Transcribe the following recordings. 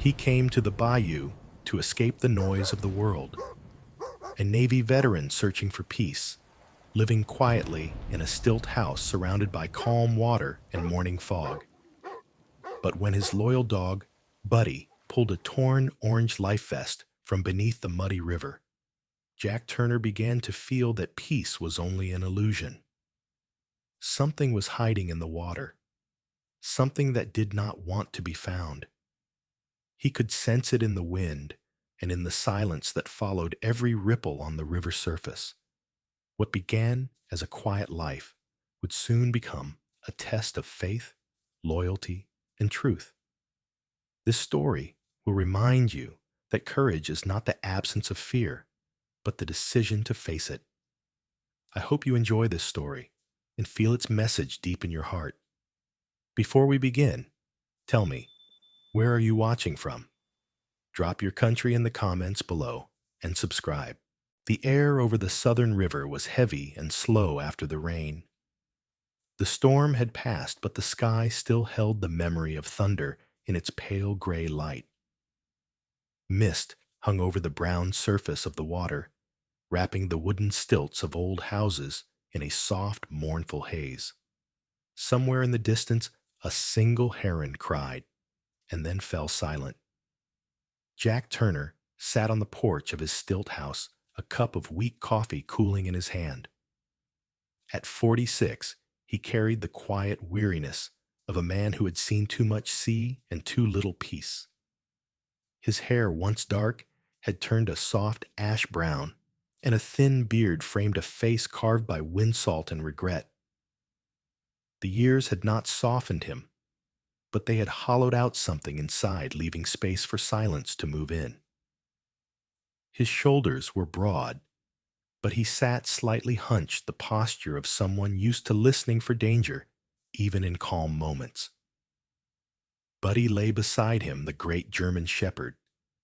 He came to the bayou to escape the noise of the world, a Navy veteran searching for peace, living quietly in a stilt house surrounded by calm water and morning fog. But when his loyal dog, Buddy, pulled a torn orange life vest from beneath the muddy river, Jack Turner began to feel that peace was only an illusion. Something was hiding in the water, something that did not want to be found. He could sense it in the wind and in the silence that followed every ripple on the river surface. What began as a quiet life would soon become a test of faith, loyalty, and truth. This story will remind you that courage is not the absence of fear, but the decision to face it. I hope you enjoy this story and feel its message deep in your heart. Before we begin, tell me, where are you watching from? Drop your country in the comments below and subscribe. The air over the southern river was heavy and slow after the rain. The storm had passed, but the sky still held the memory of thunder in its pale gray light. Mist hung over the brown surface of the water, wrapping the wooden stilts of old houses in a soft, mournful haze. Somewhere in the distance, a single heron cried and then fell silent. Jack Turner sat on the porch of his stilt house, a cup of weak coffee cooling in his hand. At 46, he carried the quiet weariness of a man who had seen too much sea and too little peace. His hair, once dark, had turned a soft ash brown, and a thin beard framed a face carved by wind-salt and regret. The years had not softened him, but they had hollowed out something inside, leaving space for silence to move in. His shoulders were broad, but he sat slightly hunched, the posture of someone used to listening for danger, even in calm moments. Buddy lay beside him, the great German shepherd,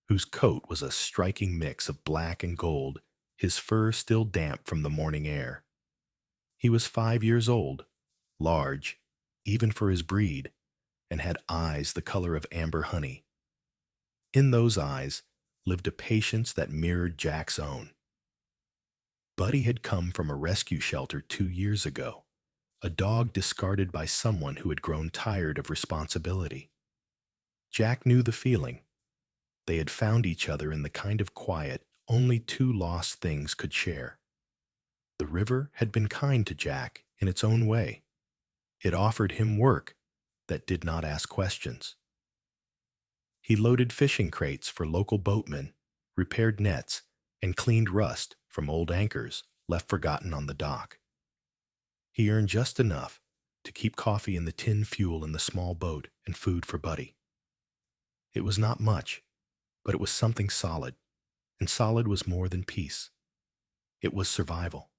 whose coat was a striking mix of black and gold, his fur still damp from the morning air. He was 5 years old, large, even for his breed, and had eyes the color of amber honey. In those eyes lived a patience that mirrored Jack's own. Buddy had come from a rescue shelter 2 years ago, a dog discarded by someone who had grown tired of responsibility. Jack knew the feeling. They had found each other in the kind of quiet only two lost things could share. The river had been kind to Jack in its own way. It offered him work that did not ask questions. He loaded fishing crates for local boatmen, repaired nets, and cleaned rust from old anchors left forgotten on the dock. He earned just enough to keep coffee and the tin fuel in the small boat and food for Buddy. It was not much, but it was something solid, and solid was more than peace. It was survival.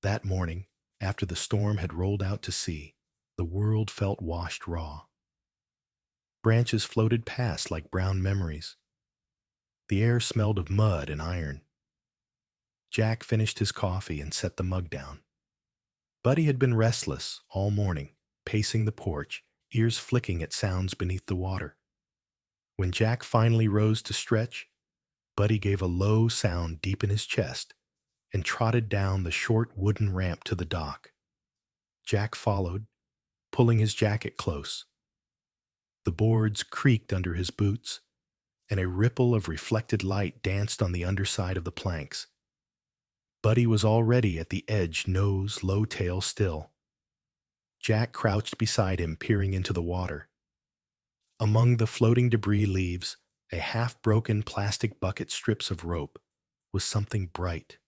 That morning, after the storm had rolled out to sea, the world felt washed raw. Branches floated past like brown memories. The air smelled of mud and iron. Jack finished his coffee and set the mug down. Buddy had been restless all morning, pacing the porch, ears flicking at sounds beneath the water. When Jack finally rose to stretch, Buddy gave a low sound deep in his chest and trotted down the short wooden ramp to the dock. Jack followed, pulling his jacket close. The boards creaked under his boots, and a ripple of reflected light danced on the underside of the planks. Buddy was already at the edge, nose low tail still. Jack crouched beside him, peering into the water. Among the floating debris leaves, a half-broken plastic bucket strips of rope, was something bright.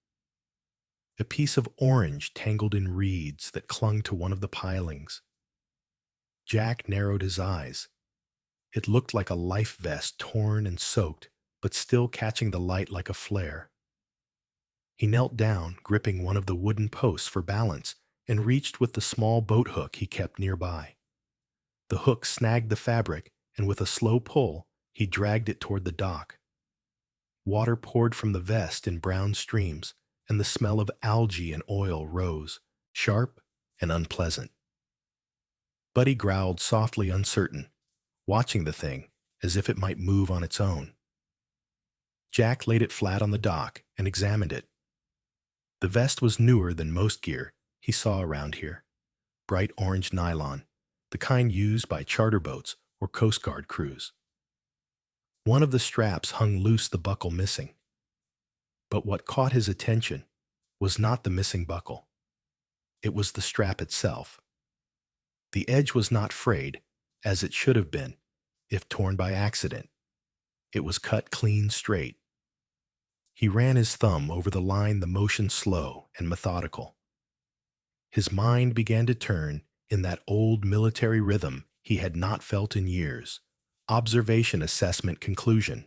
A piece of orange tangled in reeds that clung to one of the pilings. Jack narrowed his eyes. It looked like a life vest, torn and soaked, but still catching the light like a flare. He knelt down, gripping one of the wooden posts for balance, and reached with the small boat hook he kept nearby. The hook snagged the fabric, and with a slow pull, he dragged it toward the dock. Water poured from the vest in brown streams, and the smell of algae and oil rose, sharp and unpleasant. Buddy growled softly, uncertain, watching the thing as if it might move on its own. Jack laid it flat on the dock and examined it. The vest was newer than most gear he saw around here. Bright orange nylon, the kind used by charter boats or Coast Guard crews. One of the straps hung loose, the buckle missing. But what caught his attention was not the missing buckle. It was the strap itself. The edge was not frayed, as it should have been, if torn by accident. It was cut clean straight. He ran his thumb over the line, the motion slow and methodical. His mind began to turn in that old military rhythm he had not felt in years. Observation, assessment, conclusion.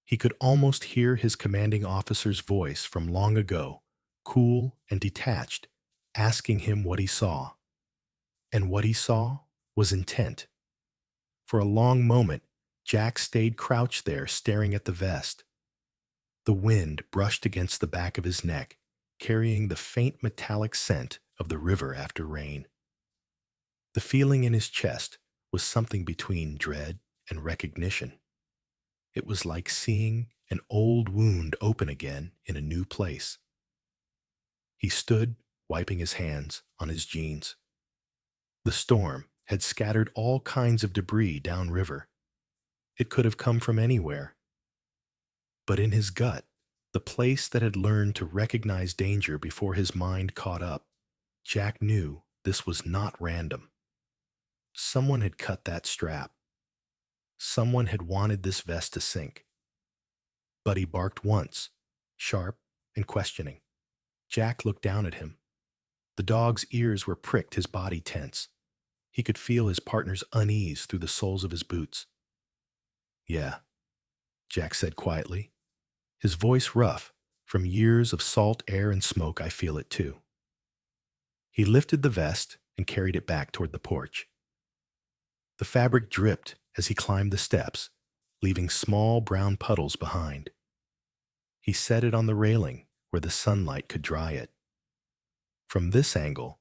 He could almost hear his commanding officer's voice from long ago, cool and detached, asking him what he saw. And what he saw was intent. For a long moment, Jack stayed crouched there, staring at the vest. The wind brushed against the back of his neck, carrying the faint metallic scent of the river after rain. The feeling in his chest was something between dread and recognition. It was like seeing an old wound open again in a new place. He stood, wiping his hands on his jeans. The storm had scattered all kinds of debris downriver. It could have come from anywhere. But in his gut, the place that had learned to recognize danger before his mind caught up, Jack knew this was not random. Someone had cut that strap. Someone had wanted this vest to sink. Buddy barked once, sharp and questioning. Jack looked down at him. The dog's ears were pricked, his body tense. He could feel his partner's unease through the soles of his boots. "Yeah," Jack said quietly, his voice rough. "From years of salt air and smoke, I feel it too." He lifted the vest and carried it back toward the porch. The fabric dripped as he climbed the steps, leaving small brown puddles behind. He set it on the railing where the sunlight could dry it. From this angle,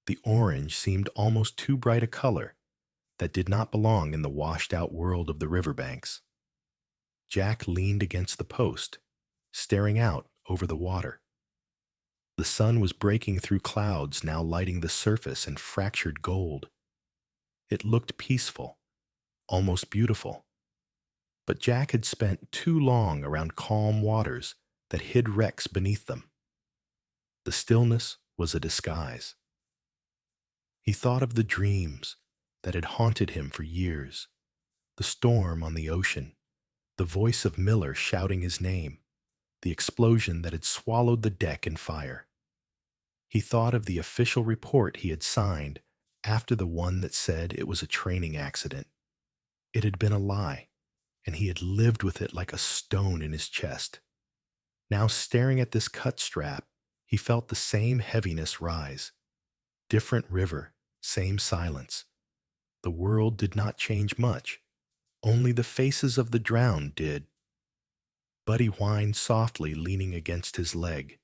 the orange seemed almost too bright a color that did not belong in the washed-out world of the riverbanks. Jack leaned against the post, staring out over the water. The sun was breaking through clouds, now lighting the surface in fractured gold. It looked peaceful, almost beautiful. But Jack had spent too long around calm waters that hid wrecks beneath them. The stillness was a disguise. He thought of the dreams that had haunted him for years, the storm on the ocean, the voice of Miller shouting his name, the explosion that had swallowed the deck in fire. He thought of the official report he had signed after the one that said it was a training accident. It had been a lie, and he had lived with it like a stone in his chest. Now, staring at this cut strap, he felt the same heaviness rise. Different river, same silence. The world did not change much. Only the faces of the drowned did. Buddy whined softly, leaning against his leg.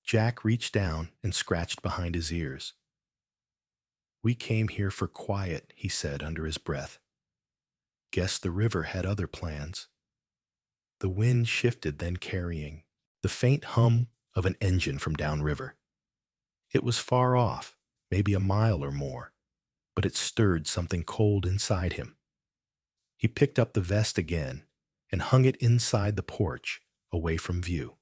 Jack reached down and scratched behind his ears. "We came here for quiet," he said under his breath. "Guess the river had other plans." The wind shifted, then carrying the faint hum of an engine from downriver. It was far off, maybe a mile or more, but it stirred something cold inside him. He picked up the vest again and hung it inside the porch, away from view.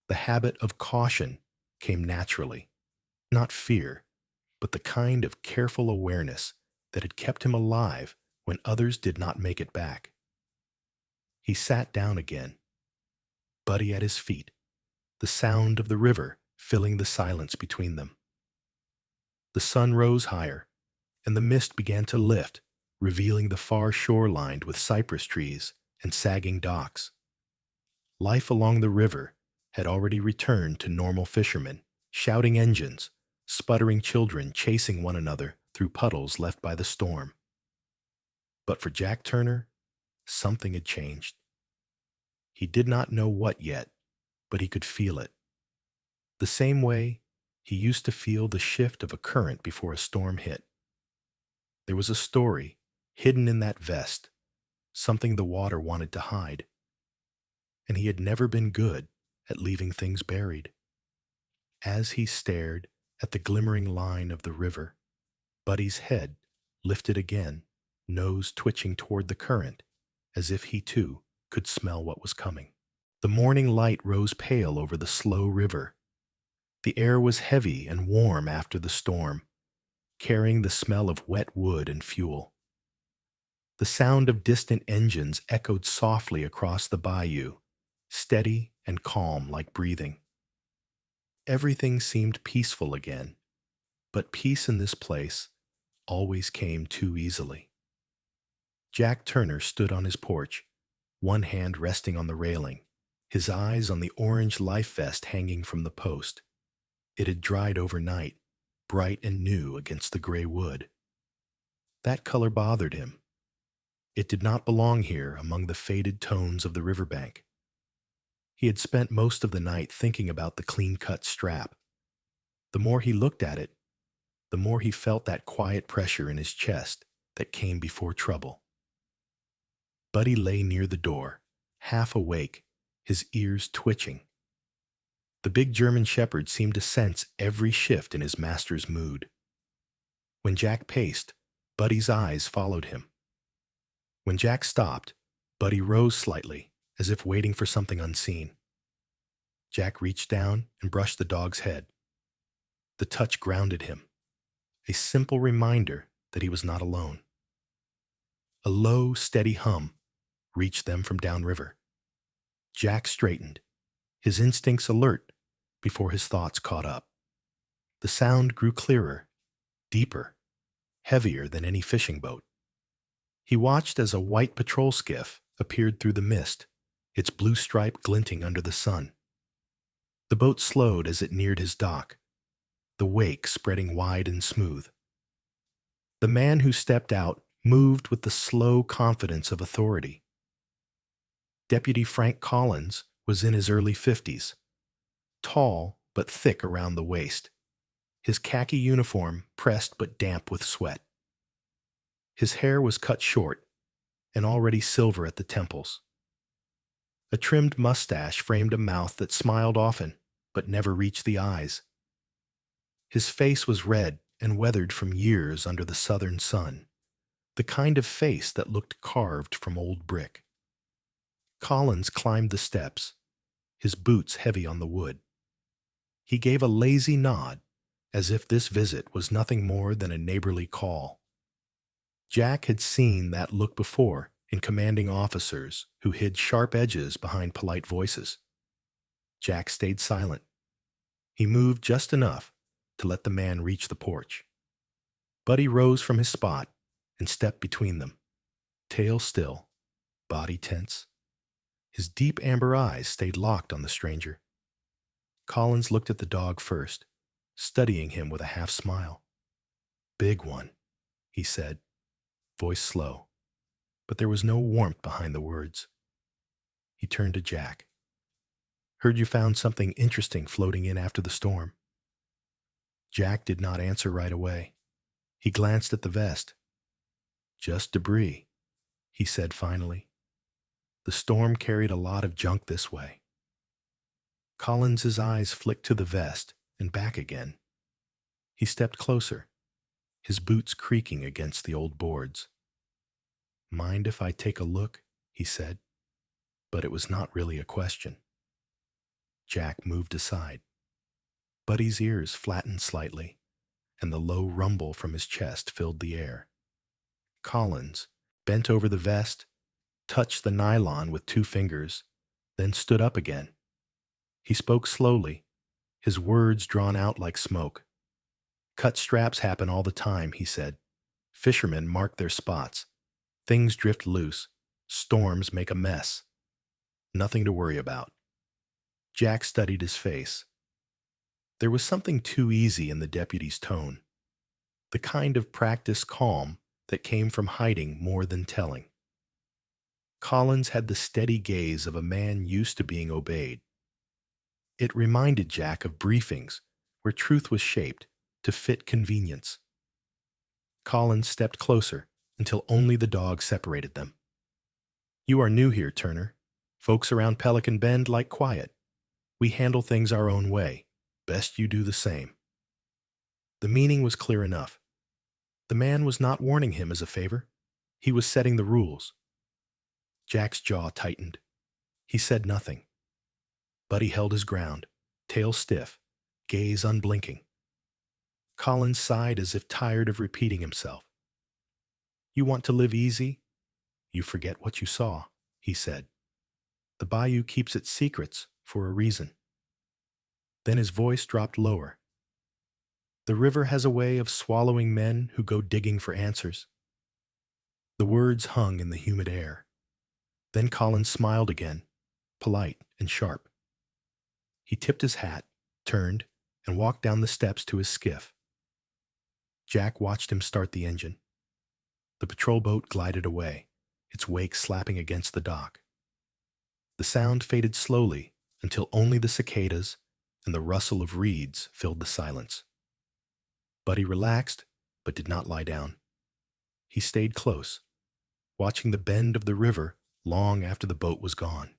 The habit of caution came naturally, not fear, but the kind of careful awareness that had kept him alive when others did not make it back. He sat down again, Buddy at his feet, the sound of the river filling the silence between them. The sun rose higher, and the mist began to lift, revealing the far shore lined with cypress trees and sagging docks. Life along the river had already returned to normal fishermen, shouting engines, sputtering children chasing one another through puddles left by the storm. But for Jack Turner, something had changed. He did not know what yet, but he could feel it. The same way he used to feel the shift of a current before a storm hit. There was a story hidden in that vest, something the water wanted to hide. And he had never been good at leaving things buried. As he stared at the glimmering line of the river, Buddy's head lifted again, nose twitching toward the current, as if he too could smell what was coming. The morning light rose pale over the slow river. The air was heavy and warm after the storm, carrying the smell of wet wood and fuel. The sound of distant engines echoed softly across the bayou, steady and calm like breathing. Everything seemed peaceful again, but peace in this place always came too easily. Jack Turner stood on his porch, one hand resting on the railing, his eyes on the orange life vest hanging from the post. It had dried overnight, bright and new against the gray wood. That color bothered him. It did not belong here among the faded tones of the riverbank. He had spent most of the night thinking about the clean-cut strap. The more he looked at it, the more he felt that quiet pressure in his chest that came before trouble. Buddy lay near the door, half awake, his ears twitching. The big German shepherd seemed to sense every shift in his master's mood. When Jack paced, Buddy's eyes followed him. When Jack stopped, Buddy rose slightly, as if waiting for something unseen. Jack reached down and brushed the dog's head. The touch grounded him, a simple reminder that he was not alone. A low, steady hum reached them from downriver. Jack straightened, his instincts alert before his thoughts caught up. The sound grew clearer, deeper, heavier than any fishing boat. He watched as a white patrol skiff appeared through the mist, its blue stripe glinting under the sun. The boat slowed as it neared his dock, the wake spreading wide and smooth. The man who stepped out moved with the slow confidence of authority. Deputy Frank Collins was in his early 50s, tall but thick around the waist, his khaki uniform pressed but damp with sweat. His hair was cut short and already silver at the temples. A trimmed mustache framed a mouth that smiled often but never reached the eyes. His face was red and weathered from years under the southern sun, the kind of face that looked carved from old brick. Collins climbed the steps, his boots heavy on the wood. He gave a lazy nod, as if this visit was nothing more than a neighborly call. Jack had seen that look before in commanding officers who hid sharp edges behind polite voices. Jack stayed silent. He moved just enough to let the man reach the porch. Buddy rose from his spot and stepped between them, tail still, body tense. His deep amber eyes stayed locked on the stranger. Collins looked at the dog first, studying him with a half smile. "Big one," he said, voice slow, but there was no warmth behind the words. He turned to Jack. "Heard you found something interesting floating in after the storm." Jack did not answer right away. He glanced at the vest. "Just debris," he said finally. "The storm carried a lot of junk this way." Collins's eyes flicked to the vest and back again. He stepped closer, his boots creaking against the old boards. "Mind if I take a look?" he said, but it was not really a question. Jack moved aside. Buddy's ears flattened slightly, and the low rumble from his chest filled the air. Collins bent over the vest, touched the nylon with 2 fingers, then stood up again. He spoke slowly, his words drawn out like smoke. "Cut straps happen all the time," he said. "Fishermen mark their spots. Things drift loose. Storms make a mess. Nothing to worry about." Jack studied his face. There was something too easy in the deputy's tone, the kind of practiced calm that came from hiding more than telling. Collins had the steady gaze of a man used to being obeyed. It reminded Jack of briefings where truth was shaped to fit convenience. Collins stepped closer until only the dog separated them. "You are new here, Turner. Folks around Pelican Bend like quiet. We handle things our own way. Best you do the same." The meaning was clear enough. The man was not warning him as a favor. He was setting the rules. Jack's jaw tightened. He said nothing. Buddy held his ground, tail stiff, gaze unblinking. Collins sighed as if tired of repeating himself. "You want to live easy? You forget what you saw," he said. "The bayou keeps its secrets for a reason." Then his voice dropped lower. "The river has a way of swallowing men who go digging for answers." The words hung in the humid air. Then Collins smiled again, polite and sharp. He tipped his hat, turned, and walked down the steps to his skiff. Jack watched him start the engine. The patrol boat glided away, its wake slapping against the dock. The sound faded slowly until only the cicadas and the rustle of reeds filled the silence. Buddy relaxed, but did not lie down. He stayed close, watching the bend of the river long after the boat was gone.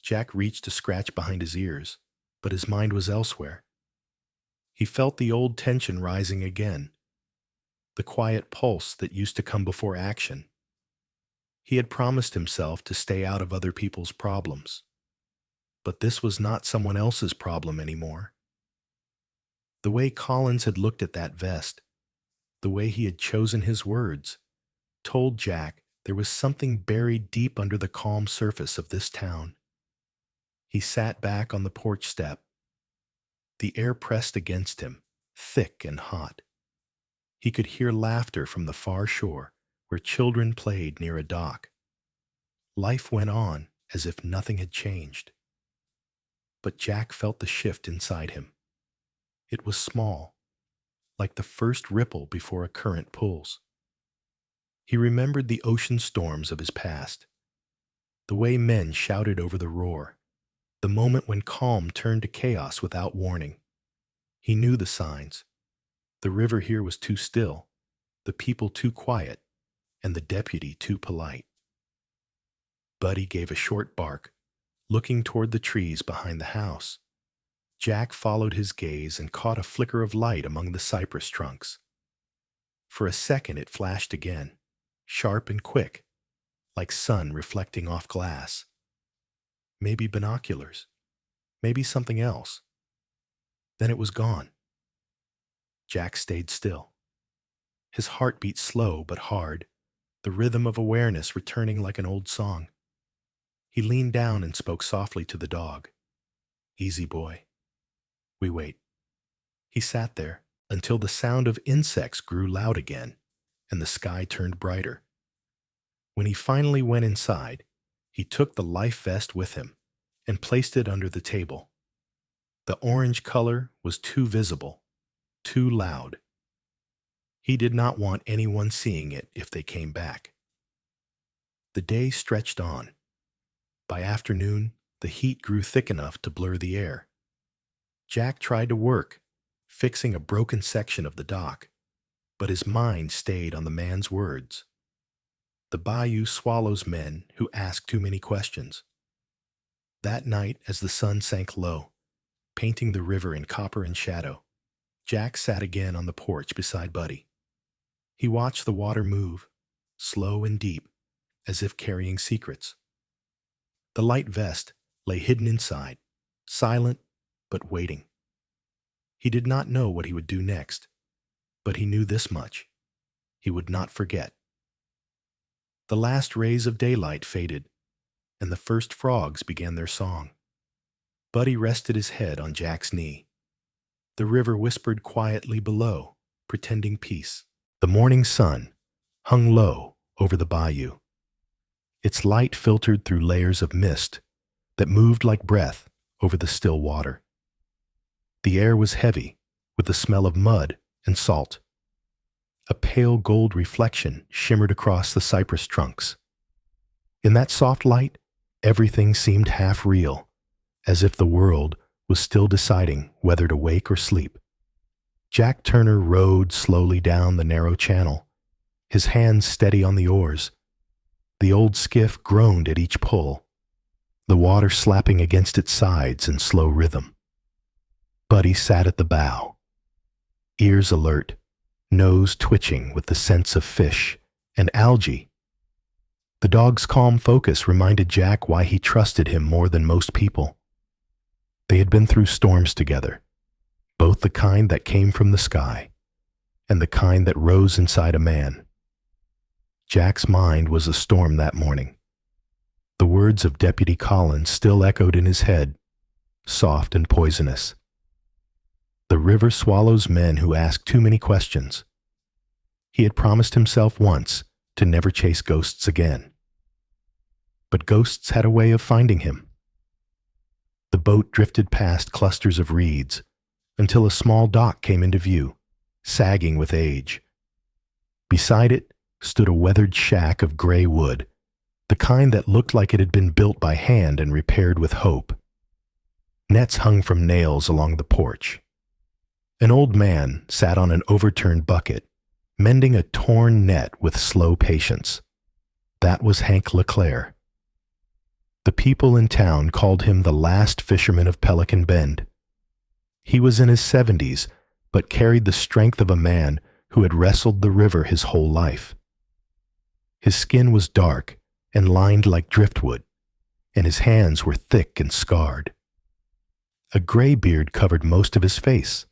Jack reached to scratch behind his ears, but his mind was elsewhere. He felt the old tension rising again, the quiet pulse that used to come before action. He had promised himself to stay out of other people's problems, but this was not someone else's problem anymore. The way Collins had looked at that vest, the way he had chosen his words, told Jack there was something buried deep under the calm surface of this town. He sat back on the porch step. The air pressed against him, thick and hot. He could hear laughter from the far shore, where children played near a dock. Life went on as if nothing had changed. But Jack felt the shift inside him. It was small, like the first ripple before a current pulls. He remembered the ocean storms of his past, the way men shouted over the roar, the moment when calm turned to chaos without warning. He knew the signs. The river here was too still, the people too quiet, and the deputy too polite. Buddy gave a short bark, looking toward the trees behind the house. Jack followed his gaze and caught a flicker of light among the cypress trunks. For a second it flashed again, sharp and quick, like sun reflecting off glass. Maybe binoculars, maybe something else. Then it was gone. Jack stayed still. His heart beat slow but hard, the rhythm of awareness returning like an old song. He leaned down and spoke softly to the dog. "Easy, boy. We wait." He sat there until the sound of insects grew loud again and the sky turned brighter. When he finally went inside, he took the life vest with him and placed it under the table. The orange color was too visible, too loud. He did not want anyone seeing it if they came back. The day stretched on. By afternoon, the heat grew thick enough to blur the air. Jack tried to work, fixing a broken section of the dock, but his mind stayed on the man's words. The bayou swallows men who ask too many questions. That night, as the sun sank low, painting the river in copper and shadow, Jack sat again on the porch beside Buddy. He watched the water move, slow and deep, as if carrying secrets. The light vest lay hidden inside, silent but waiting. He did not know what he would do next, but he knew this much: he would not forget. The last rays of daylight faded, and the first frogs began their song. Buddy rested his head on Jack's knee. The river whispered quietly below, pretending peace. The morning sun hung low over the bayou. Its light filtered through layers of mist that moved like breath over the still water. The air was heavy with the smell of mud and salt. A pale gold reflection shimmered across the cypress trunks. In that soft light, everything seemed half real, as if the world was still deciding whether to wake or sleep. Jack Turner rowed slowly down the narrow channel, his hands steady on the oars. The old skiff groaned at each pull, the water slapping against its sides in slow rhythm. Buddy sat at the bow, ears alert, nose twitching with the scents of fish and algae. The dog's calm focus reminded Jack why he trusted him more than most people. They had been through storms together, both the kind that came from the sky and the kind that rose inside a man. Jack's mind was a storm that morning. The words of Deputy Collins still echoed in his head, soft and poisonous. The river swallows men who ask too many questions. He had promised himself once to never chase ghosts again. But ghosts had a way of finding him. The boat drifted past clusters of reeds until a small dock came into view, sagging with age. Beside it stood a weathered shack of gray wood, the kind that looked like it had been built by hand and repaired with hope. Nets hung from nails along the porch. An old man sat on an overturned bucket, mending a torn net with slow patience. That was Hank LeClaire. The people in town called him the last fisherman of Pelican Bend. He was in his 70s, but carried the strength of a man who had wrestled the river his whole life. His skin was dark and lined like driftwood, and his hands were thick and scarred. A gray beard covered most of his face,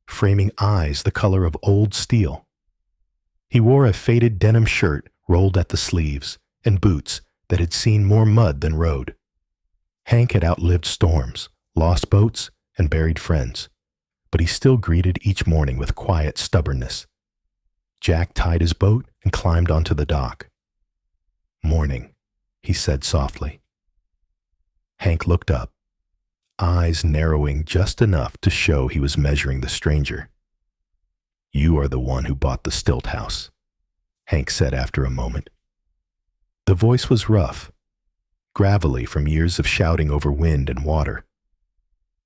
framing eyes the color of old steel. He wore a faded denim shirt rolled at the sleeves and boots that had seen more mud than road. Hank had outlived storms, lost boats, and buried friends, but he still greeted each morning with quiet stubbornness. Jack tied his boat and climbed onto the dock. "Morning," he said softly. Hank looked up, eyes narrowing just enough to show he was measuring the stranger. "You are the one who bought the Stilt house," Hank said after a moment. The voice was rough, gravelly from years of shouting over wind and water.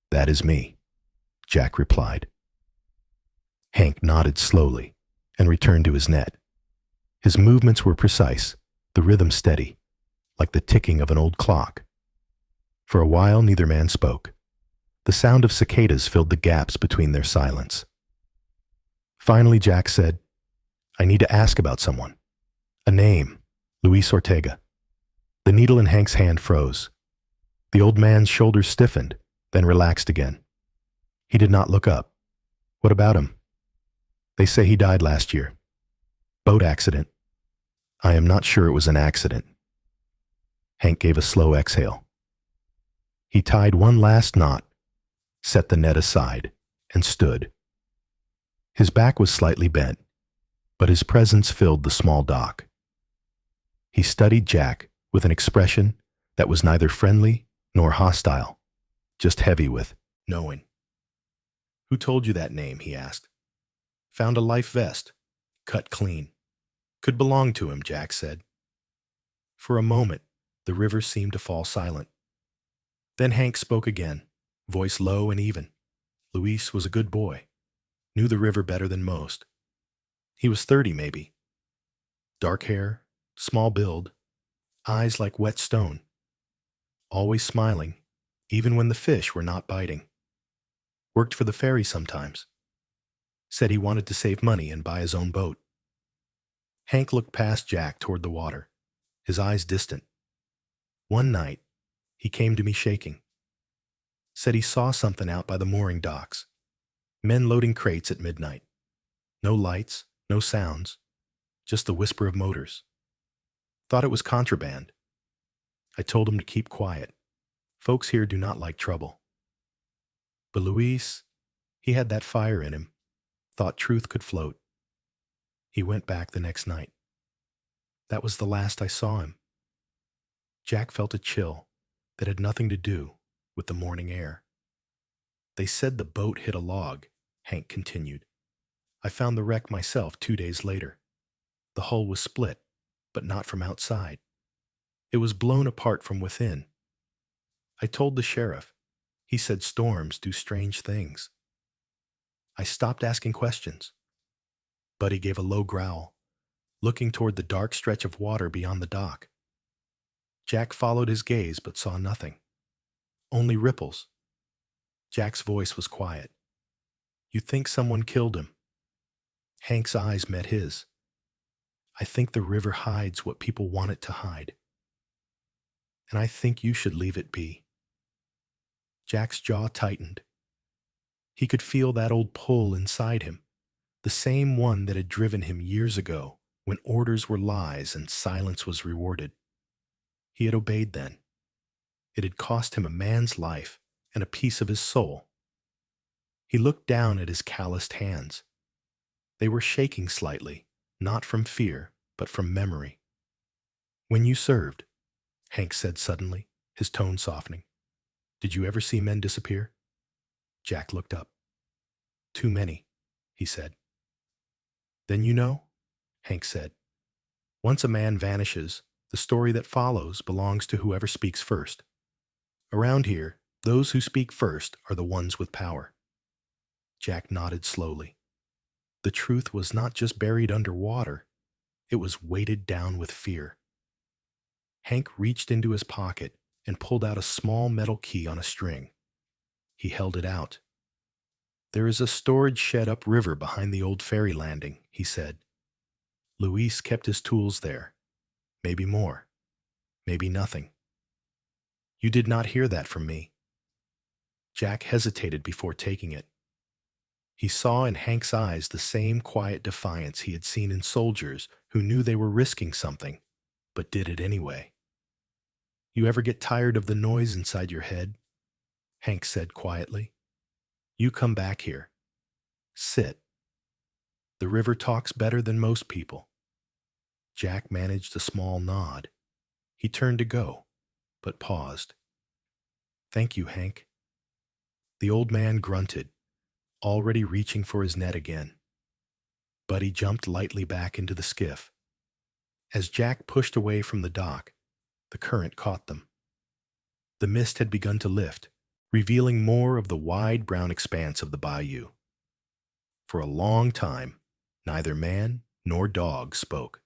"That is me," Jack replied. Hank nodded slowly and returned to his net. His movements were precise, the rhythm steady, like the ticking of an old clock. For a while neither man spoke. The sound of cicadas filled the gaps between their silence. Finally Jack said, "I need to ask about someone. A name, Luis Ortega." The needle in Hank's hand froze. The old man's shoulders stiffened, then relaxed again. He did not look up. "What about him?" "They say he died last year. Boat accident." "I am not sure it was an accident." Hank gave a slow exhale. He tied one last knot, set the net aside, and stood. His back was slightly bent, but his presence filled the small dock. He studied Jack with an expression that was neither friendly nor hostile, just heavy with knowing. "Who told you that name?" he asked. "Found a life vest, cut clean. Could belong to him," Jack said. For a moment, the river seemed to fall silent. Then Hank spoke again, voice low and even. Luis was a good boy, knew the river better than most. He was 30 maybe. Dark hair, small build, eyes like wet stone. Always smiling, even when the fish were not biting. Worked for the ferry sometimes. Said he wanted to save money and buy his own boat. Hank looked past Jack toward the water, his eyes distant. One night, he came to me shaking. Said he saw something out by the mooring docks. Men loading crates at midnight. No lights, no sounds, just the whisper of motors. Thought it was contraband. I told him to keep quiet. Folks here do not like trouble. But Luis, he had that fire in him, thought truth could float. He went back the next night. That was the last I saw him. Jack felt a chill that had nothing to do with the morning air. They said the boat hit a log, Hank continued. I found the wreck myself 2 days later. The hull was split, but not from outside. It was blown apart from within. I told the sheriff. He said storms do strange things. I stopped asking questions. Buddy gave a low growl, looking toward the dark stretch of water beyond the dock. Jack followed his gaze but saw nothing. Only ripples. Jack's voice was quiet. "You think someone killed him?" Hank's eyes met his. "I think the river hides what people want it to hide. And I think you should leave it be." Jack's jaw tightened. He could feel that old pull inside him, the same one that had driven him years ago when orders were lies and silence was rewarded. He had obeyed then. It had cost him a man's life and a piece of his soul. He looked down at his calloused hands. They were shaking slightly, not from fear, but from memory. "When you served," Hank said suddenly, his tone softening, "did you ever see men disappear?" Jack looked up. "Too many," he said. "Then you know?" Hank said. "Once a man vanishes, the story that follows belongs to whoever speaks first. Around here, those who speak first are the ones with power." Jack nodded slowly. The truth was not just buried under water, it was weighted down with fear. Hank reached into his pocket and pulled out a small metal key on a string. He held it out. "There is a storage shed upriver behind the old ferry landing," he said. "Luis kept his tools there. Maybe more. Maybe nothing. You did not hear that from me." Jack hesitated before taking it. He saw in Hank's eyes the same quiet defiance he had seen in soldiers who knew they were risking something, but did it anyway. "You ever get tired of the noise inside your head?" Hank said quietly. "You come back here. Sit. The river talks better than most people." Jack managed a small nod. He turned to go, but paused. "Thank you, Hank." The old man grunted, already reaching for his net again. Buddy jumped lightly back into the skiff. As Jack pushed away from the dock, the current caught them. The mist had begun to lift, revealing more of the wide brown expanse of the bayou. For a long time, neither man nor dog spoke.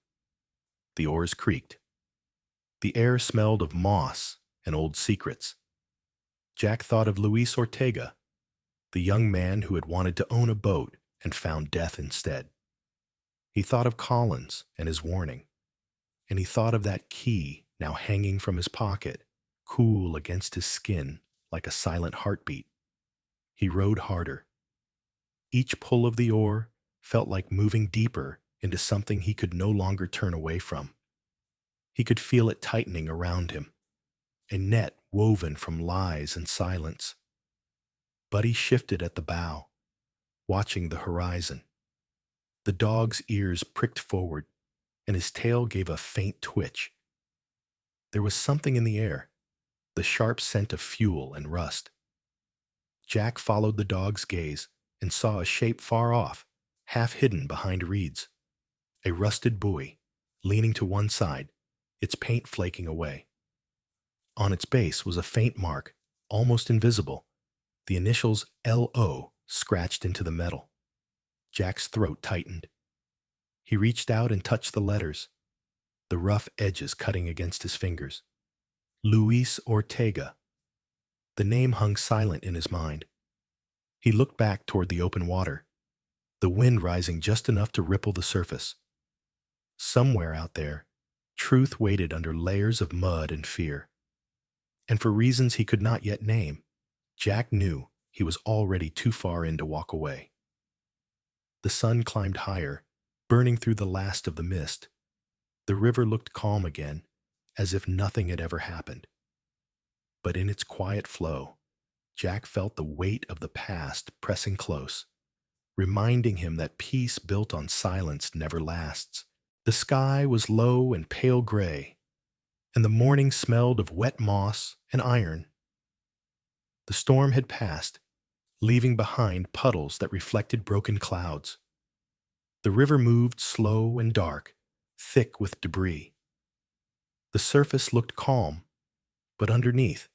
The oars creaked. The air smelled of moss and old secrets. Jack thought of Luis Ortega, the young man who had wanted to own a boat and found death instead. He thought of Collins and his warning, and he thought of that key now hanging from his pocket, cool against his skin like a silent heartbeat. He rowed harder. Each pull of the oar felt like moving deeper into something he could no longer turn away from. He could feel it tightening around him, a net woven from lies and silence. Buddy shifted at the bow, watching the horizon. The dog's ears pricked forward, and his tail gave a faint twitch. There was something in the air, the sharp scent of fuel and rust. Jack followed the dog's gaze and saw a shape far off, half hidden behind reeds. A rusted buoy, leaning to one side, its paint flaking away. On its base was a faint mark, almost invisible, the initials LO scratched into the metal. Jack's throat tightened. He reached out and touched the letters, the rough edges cutting against his fingers. Luis Ortega. The name hung silent in his mind. He looked back toward the open water, the wind rising just enough to ripple the surface. Somewhere out there, truth waited under layers of mud and fear. And for reasons he could not yet name, Jack knew he was already too far in to walk away. The sun climbed higher, burning through the last of the mist. The river looked calm again, as if nothing had ever happened. But in its quiet flow, Jack felt the weight of the past pressing close, reminding him that peace built on silence never lasts. The sky was low and pale gray, and the morning smelled of wet moss and iron. The storm had passed, leaving behind puddles that reflected broken clouds. The river moved slow and dark, thick with debris. The surface looked calm, but underneath,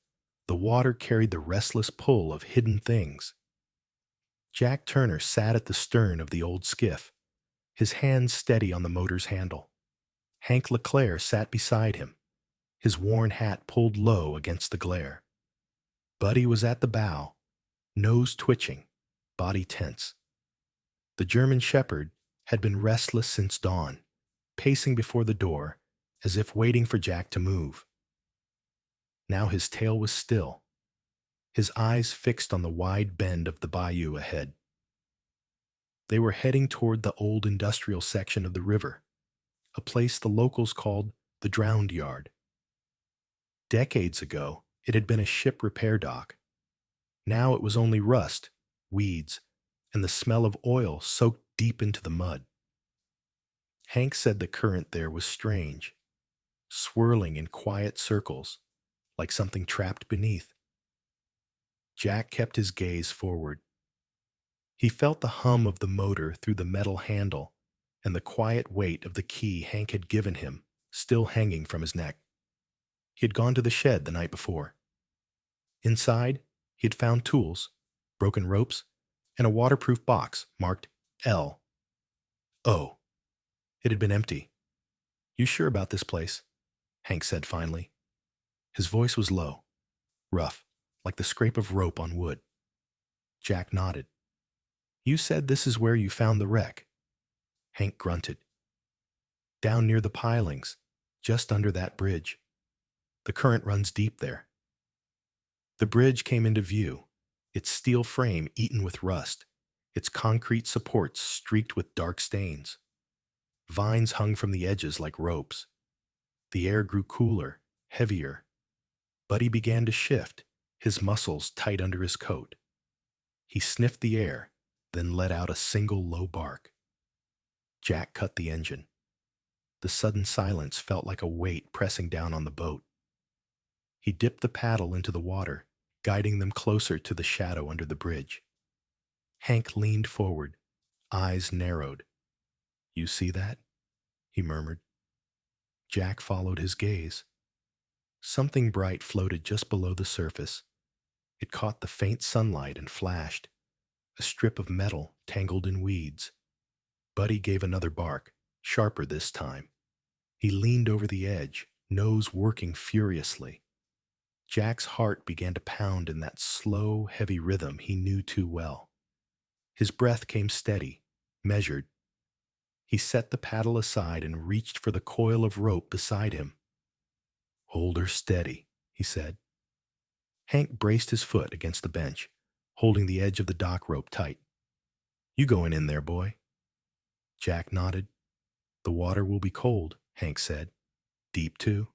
the water carried the restless pull of hidden things. Jack Turner sat at the stern of the old skiff, his hands steady on the motor's handle. Hank LeClaire sat beside him, his worn hat pulled low against the glare. Buddy was at the bow, nose twitching, body tense. The German shepherd had been restless since dawn, pacing before the door as if waiting for Jack to move. Now his tail was still, his eyes fixed on the wide bend of the bayou ahead. They were heading toward the old industrial section of the river, a place the locals called the Drowned Yard. Decades ago, it had been a ship repair dock. Now it was only rust, weeds, and the smell of oil soaked deep into the mud. Hank said the current there was strange, swirling in quiet circles, like something trapped beneath. Jack kept his gaze forward. He felt the hum of the motor through the metal handle and the quiet weight of the key Hank had given him still hanging from his neck. He had gone to the shed the night before. Inside, he had found tools, broken ropes, and a waterproof box marked L. Oh, it had been empty. "You sure about this place?" Hank said finally. His voice was low, rough, like the scrape of rope on wood. Jack nodded. "You said this is where you found the wreck." Hank grunted. "Down near the pilings, just under that bridge. The current runs deep there." The bridge came into view, its steel frame eaten with rust, its concrete supports streaked with dark stains. Vines hung from the edges like ropes. The air grew cooler, heavier. Buddy began to shift, his muscles tight under his coat. He sniffed the air, then let out a single low bark. Jack cut the engine. The sudden silence felt like a weight pressing down on the boat. He dipped the paddle into the water, guiding them closer to the shadow under the bridge. Hank leaned forward, eyes narrowed. "You see that?" he murmured. Jack followed his gaze. Something bright floated just below the surface. It caught the faint sunlight and flashed, a strip of metal tangled in weeds. Buddy gave another bark, sharper this time. He leaned over the edge, nose working furiously. Jack's heart began to pound in that slow, heavy rhythm he knew too well. His breath came steady, measured. He set the paddle aside and reached for the coil of rope beside him. "Hold her steady," he said. Hank braced his foot against the bench, holding the edge of the dock rope tight. "You going in there, boy?" Jack nodded. "The water will be cold," Hank said. "Deep, too?"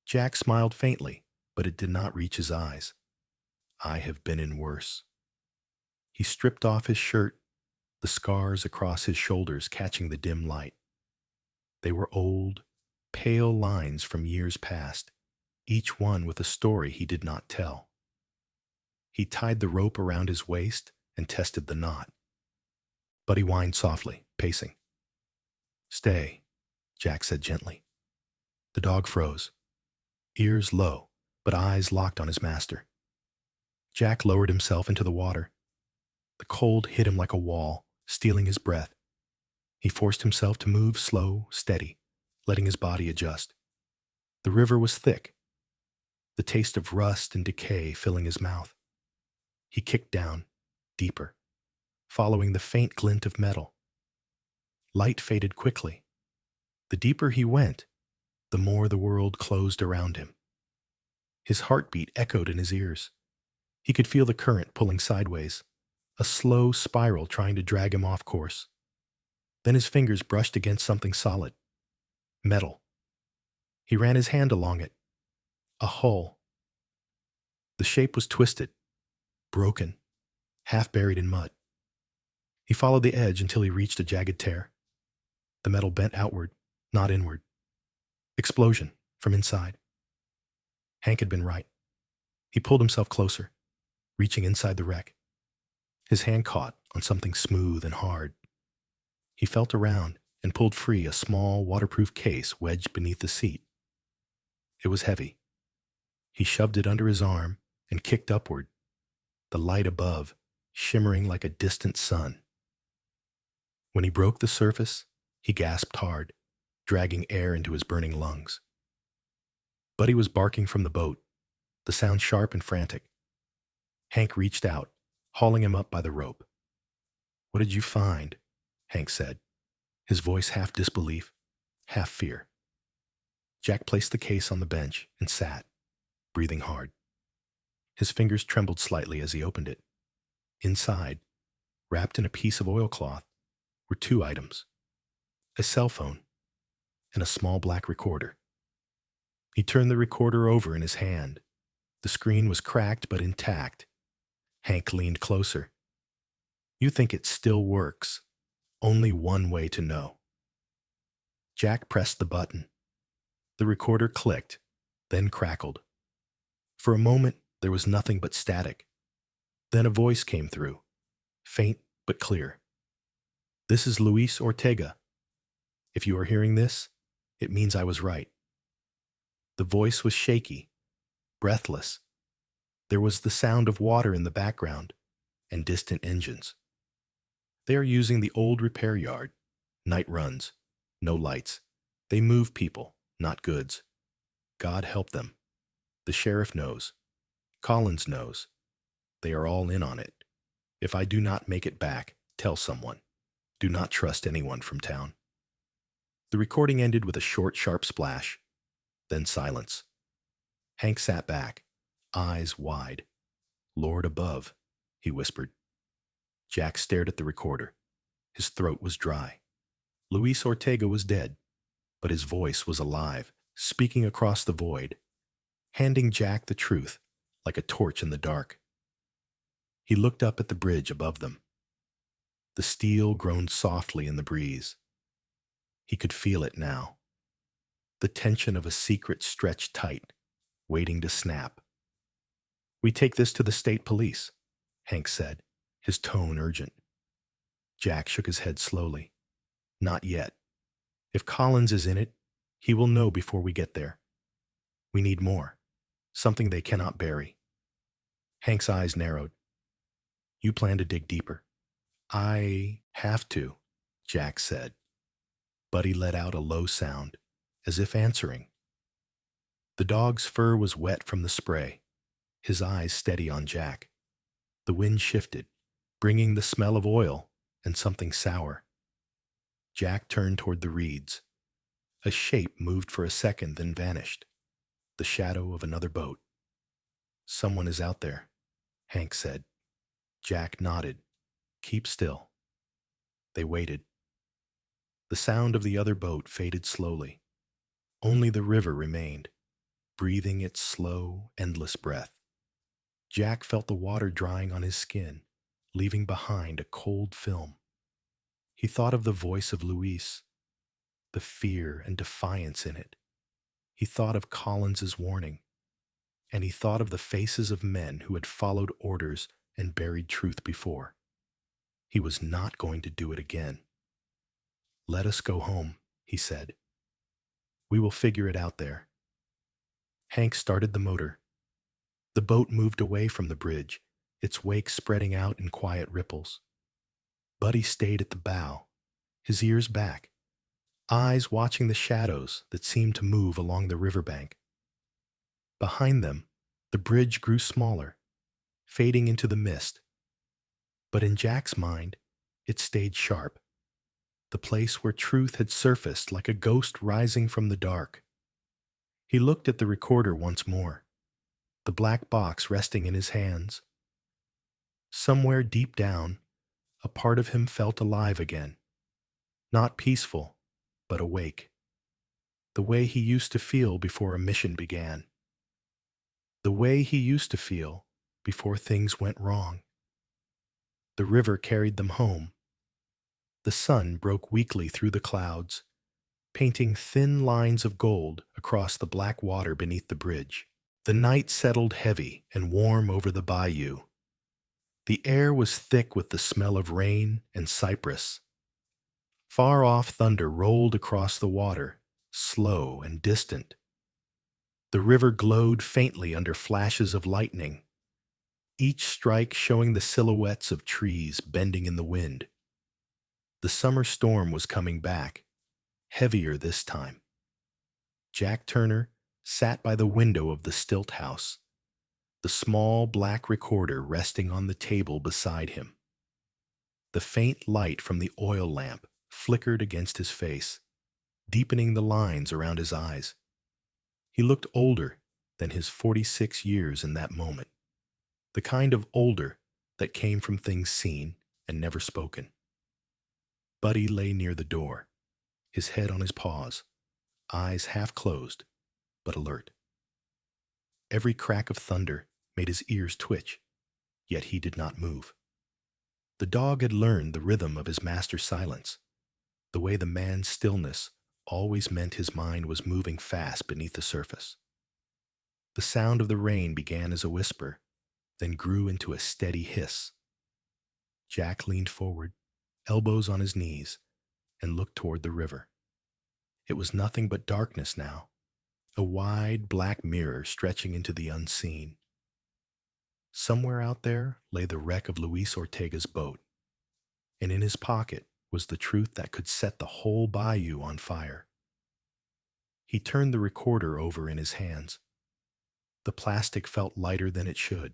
Jack smiled faintly, but it did not reach his eyes. "I have been in worse." He stripped off his shirt, the scars across his shoulders catching the dim light. They were old, pale lines from years past, each one with a story he did not tell. He tied the rope around his waist and tested the knot. Buddy whined softly, pacing. "Stay," Jack said gently. The dog froze, ears low, but eyes locked on his master. Jack lowered himself into the water. The cold hit him like a wall, stealing his breath. He forced himself to move slow, steady, letting his body adjust. The river was thick, the taste of rust and decay filling his mouth. He kicked down, deeper, following the faint glint of metal. Light faded quickly. The deeper he went, the more the world closed around him. His heartbeat echoed in his ears. He could feel the current pulling sideways, a slow spiral trying to drag him off course. Then his fingers brushed against something solid. Metal. He ran his hand along it. A hull. The shape was twisted, broken, half buried in mud. He followed the edge until he reached a jagged tear. The metal bent outward, not inward. Explosion from inside. Hank had been right. He pulled himself closer, reaching inside the wreck. His hand caught on something smooth and hard. He felt around and pulled free a small waterproof case wedged beneath the seat. It was heavy. He shoved it under his arm and kicked upward, the light above shimmering like a distant sun. When he broke the surface, he gasped hard, dragging air into his burning lungs. Buddy was barking from the boat, the sound sharp and frantic. Hank reached out, hauling him up by the rope. "What did you find?" Hank said, his voice half disbelief, half fear. Jack placed the case on the bench and sat, breathing hard. His fingers trembled slightly as he opened it. Inside, wrapped in a piece of oilcloth, were two items: a cell phone and a small black recorder. He turned the recorder over in his hand. The screen was cracked but intact. Hank leaned closer. "You think it still works? Only one way to know." Jack pressed the button. The recorder clicked, then crackled. For a moment, there was nothing but static. Then a voice came through, faint but clear. "This is Luis Ortega. If you are hearing this, it means I was right." The voice was shaky, breathless. There was the sound of water in the background and distant engines. "They are using the old repair yard. Night runs, no lights. They move people, not goods. God help them. The sheriff knows. Collins knows. They are all in on it. If I do not make it back, tell someone. Do not trust anyone from town." The recording ended with a short, sharp splash, then silence. Hank sat back, eyes wide. "Lord above," he whispered. Jack stared at the recorder. His throat was dry. Luis Ortega was dead, but his voice was alive, speaking across the void, handing Jack the truth like a torch in the dark. He looked up at the bridge above them. The steel groaned softly in the breeze. He could feel it now. The tension of a secret stretched tight, waiting to snap. "We take this to the state police," Hank said, his tone urgent. Jack shook his head slowly. "Not yet. If Collins is in it, he will know before we get there. We need more, something they cannot bury." Hank's eyes narrowed. "You plan to dig deeper?" "I have to," Jack said. Buddy let out a low sound, as if answering. The dog's fur was wet from the spray, his eyes steady on Jack. The wind shifted, bringing the smell of oil and something sour. Jack turned toward the reeds. A shape moved for a second, then vanished. The shadow of another boat. "Someone is out there," Hank said. Jack nodded. "Keep still." They waited. The sound of the other boat faded slowly. Only the river remained, breathing its slow, endless breath. Jack felt the water drying on his skin, leaving behind a cold film. He thought of the voice of Luis, the fear and defiance in it. He thought of Collins's warning, and he thought of the faces of men who had followed orders and buried truth before. He was not going to do it again. "Let us go home," he said. "We will figure it out there." Hank started the motor. The boat moved away from the bridge, its wake spreading out in quiet ripples. Buddy stayed at the bow, his ears back, eyes watching the shadows that seemed to move along the riverbank. Behind them, the bridge grew smaller, fading into the mist. But in Jack's mind, it stayed sharp, the place where truth had surfaced like a ghost rising from the dark. He looked at the recorder once more, the black box resting in his hands. Somewhere deep down, a part of him felt alive again, not peaceful, but awake, the way he used to feel before a mission began, the way he used to feel before things went wrong. The river carried them home. The sun broke weakly through the clouds, painting thin lines of gold across the black water beneath the bridge. The night settled heavy and warm over the bayou. The air was thick with the smell of rain and cypress. Far off thunder rolled across the water, slow and distant. The river glowed faintly under flashes of lightning, each strike showing the silhouettes of trees bending in the wind. The summer storm was coming back, heavier this time. Jack Turner sat by the window of the Stilt house, the small black recorder resting on the table beside him. The faint light from the oil lamp flickered against his face, deepening the lines around his eyes. He looked older than his 46 years in that moment, the kind of older that came from things seen and never spoken. Buddy lay near the door, his head on his paws, eyes half closed, but alert. Every crack of thunder made his ears twitch, yet he did not move. The dog had learned the rhythm of his master's silence, the way the man's stillness always meant his mind was moving fast beneath the surface. The sound of the rain began as a whisper, then grew into a steady hiss. Jack leaned forward, elbows on his knees, and looked toward the river. It was nothing but darkness now, a wide black mirror stretching into the unseen. Somewhere out there lay the wreck of Luis Ortega's boat, and in his pocket was the truth that could set the whole bayou on fire. He turned the recorder over in his hands. The plastic felt lighter than it should,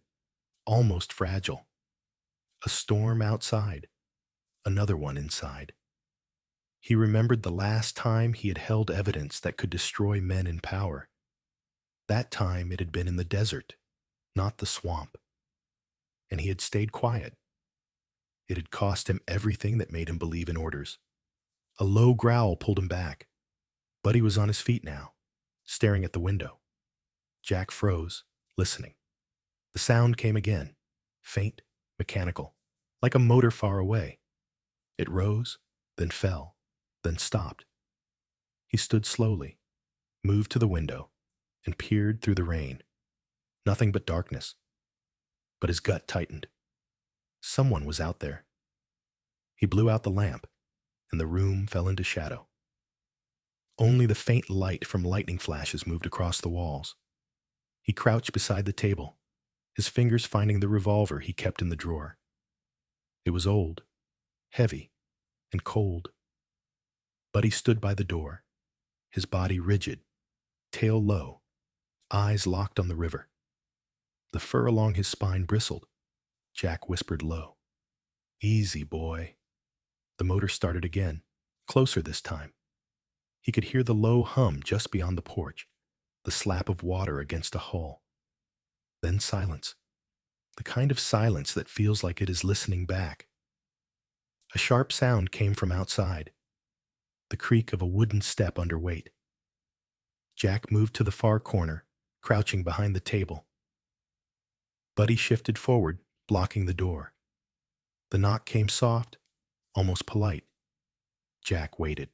almost fragile. A storm outside, another one inside. He remembered the last time he had held evidence that could destroy men in power. That time it had been in the desert, not the swamp. And he had stayed quiet. It had cost him everything that made him believe in orders. A low growl pulled him back. Buddy was on his feet now, staring at the window. Jack froze, listening. The sound came again, faint, mechanical, like a motor far away. It rose, then fell, then stopped. He stood slowly, moved to the window, and peered through the rain. Nothing but darkness. But his gut tightened. Someone was out there. He blew out the lamp, and the room fell into shadow. Only the faint light from lightning flashes moved across the walls. He crouched beside the table, his fingers finding the revolver he kept in the drawer. It was old, heavy, and cold. Buddy stood by the door, his body rigid, tail low, eyes locked on the river. The fur along his spine bristled. Jack whispered low, "Easy, boy." The motor started again, closer this time. He could hear the low hum just beyond the porch, the slap of water against a hull. Then silence, the kind of silence that feels like it is listening back. A sharp sound came from outside, the creak of a wooden step under weight. Jack moved to the far corner, crouching behind the table. Buddy shifted forward, blocking the door. The knock came soft, almost polite. Jack waited.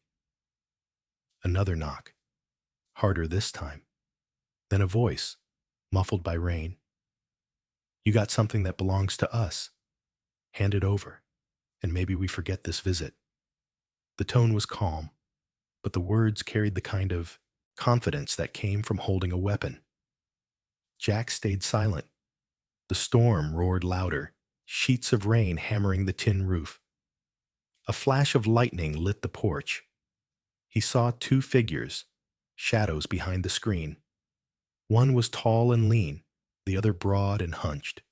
Another knock, harder this time. Then a voice, muffled by rain. "You got something that belongs to us. Hand it over, and maybe we forget this visit." The tone was calm, but the words carried the kind of confidence that came from holding a weapon. Jack stayed silent. The storm roared louder, sheets of rain hammering the tin roof. A flash of lightning lit the porch. He saw two figures, shadows behind the screen. One was tall and lean, the other broad and hunched.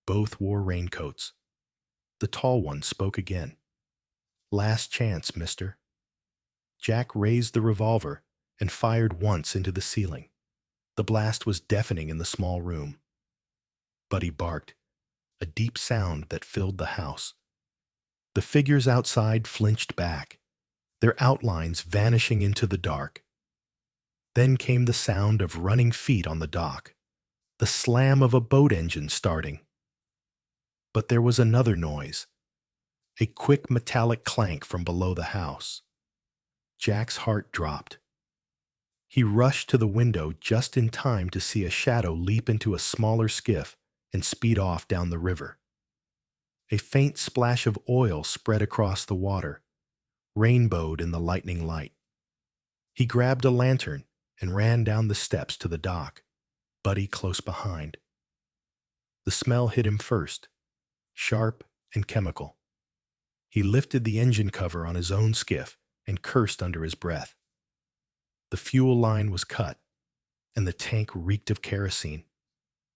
Both wore raincoats. The tall one spoke again. "Last chance, mister." Jack raised the revolver and fired once into the ceiling. The blast was deafening in the small room. Buddy barked, a deep sound that filled the house. The figures outside flinched back, their outlines vanishing into the dark. Then came the sound of running feet on the dock, the slam of a boat engine starting. But there was another noise, a quick metallic clank from below the house. Jack's heart dropped. He rushed to the window just in time to see a shadow leap into a smaller skiff and speed off down the river. A faint splash of oil spread across the water, rainbowed in the lightning light. He grabbed a lantern and ran down the steps to the dock, Buddy close behind. The smell hit him first, sharp and chemical. He lifted the engine cover on his own skiff and cursed under his breath. The fuel line was cut, and the tank reeked of kerosene.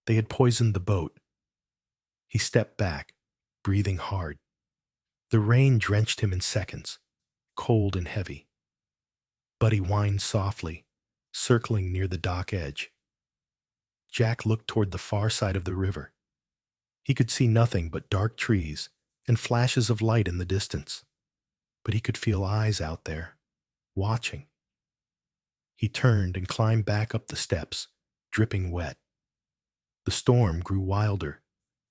They had poisoned the boat. He stepped back, breathing hard. The rain drenched him in seconds, cold and heavy. Buddy whined softly, circling near the dock edge. Jack looked toward the far side of the river. He could see nothing but dark trees and flashes of light in the distance, but he could feel eyes out there, watching. He turned and climbed back up the steps, dripping wet. The storm grew wilder,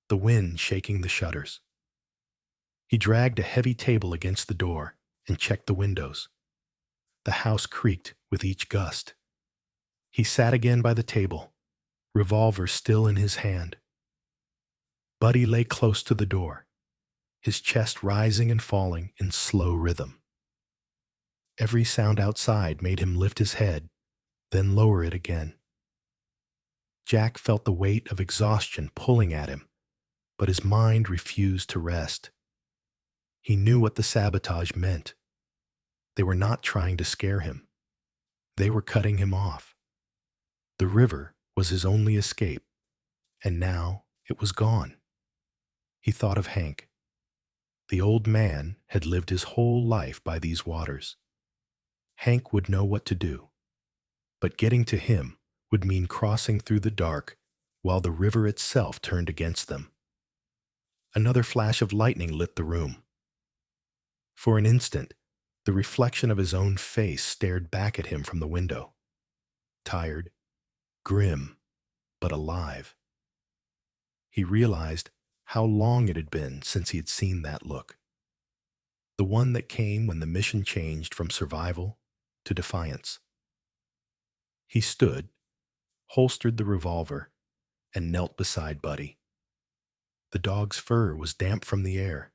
the wind shaking the shutters. He dragged a heavy table against the door and checked the windows. The house creaked with each gust. He sat again by the table, revolver still in his hand. Buddy lay close to the door, his chest rising and falling in slow rhythm. Every sound outside made him lift his head, then lower it again. Jack felt the weight of exhaustion pulling at him, but his mind refused to rest. He knew what the sabotage meant. They were not trying to scare him. They were cutting him off. The river was his only escape, and now it was gone. He thought of Hank. The old man had lived his whole life by these waters. Hank would know what to do, but getting to him would mean crossing through the dark while the river itself turned against them. Another flash of lightning lit the room. For an instant, the reflection of his own face stared back at him from the window. Tired, grim, but alive. He realized how long it had been since he had seen that look. The one that came when the mission changed from survival to defiance. He stood, holstered the revolver, and knelt beside Buddy. The dog's fur was damp from the air,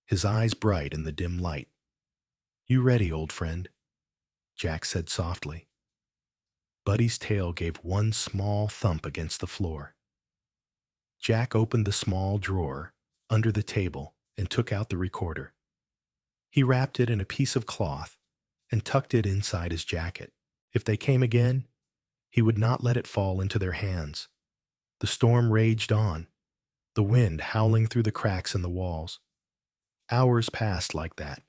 his eyes bright in the dim light. "You ready, old friend?" Jack said softly. Buddy's tail gave one small thump against the floor. Jack opened the small drawer under the table and took out the recorder. He wrapped it in a piece of cloth and tucked it inside his jacket. If they came again, he would not let it fall into their hands. The storm raged on, the wind howling through the cracks in the walls. Hours passed like that.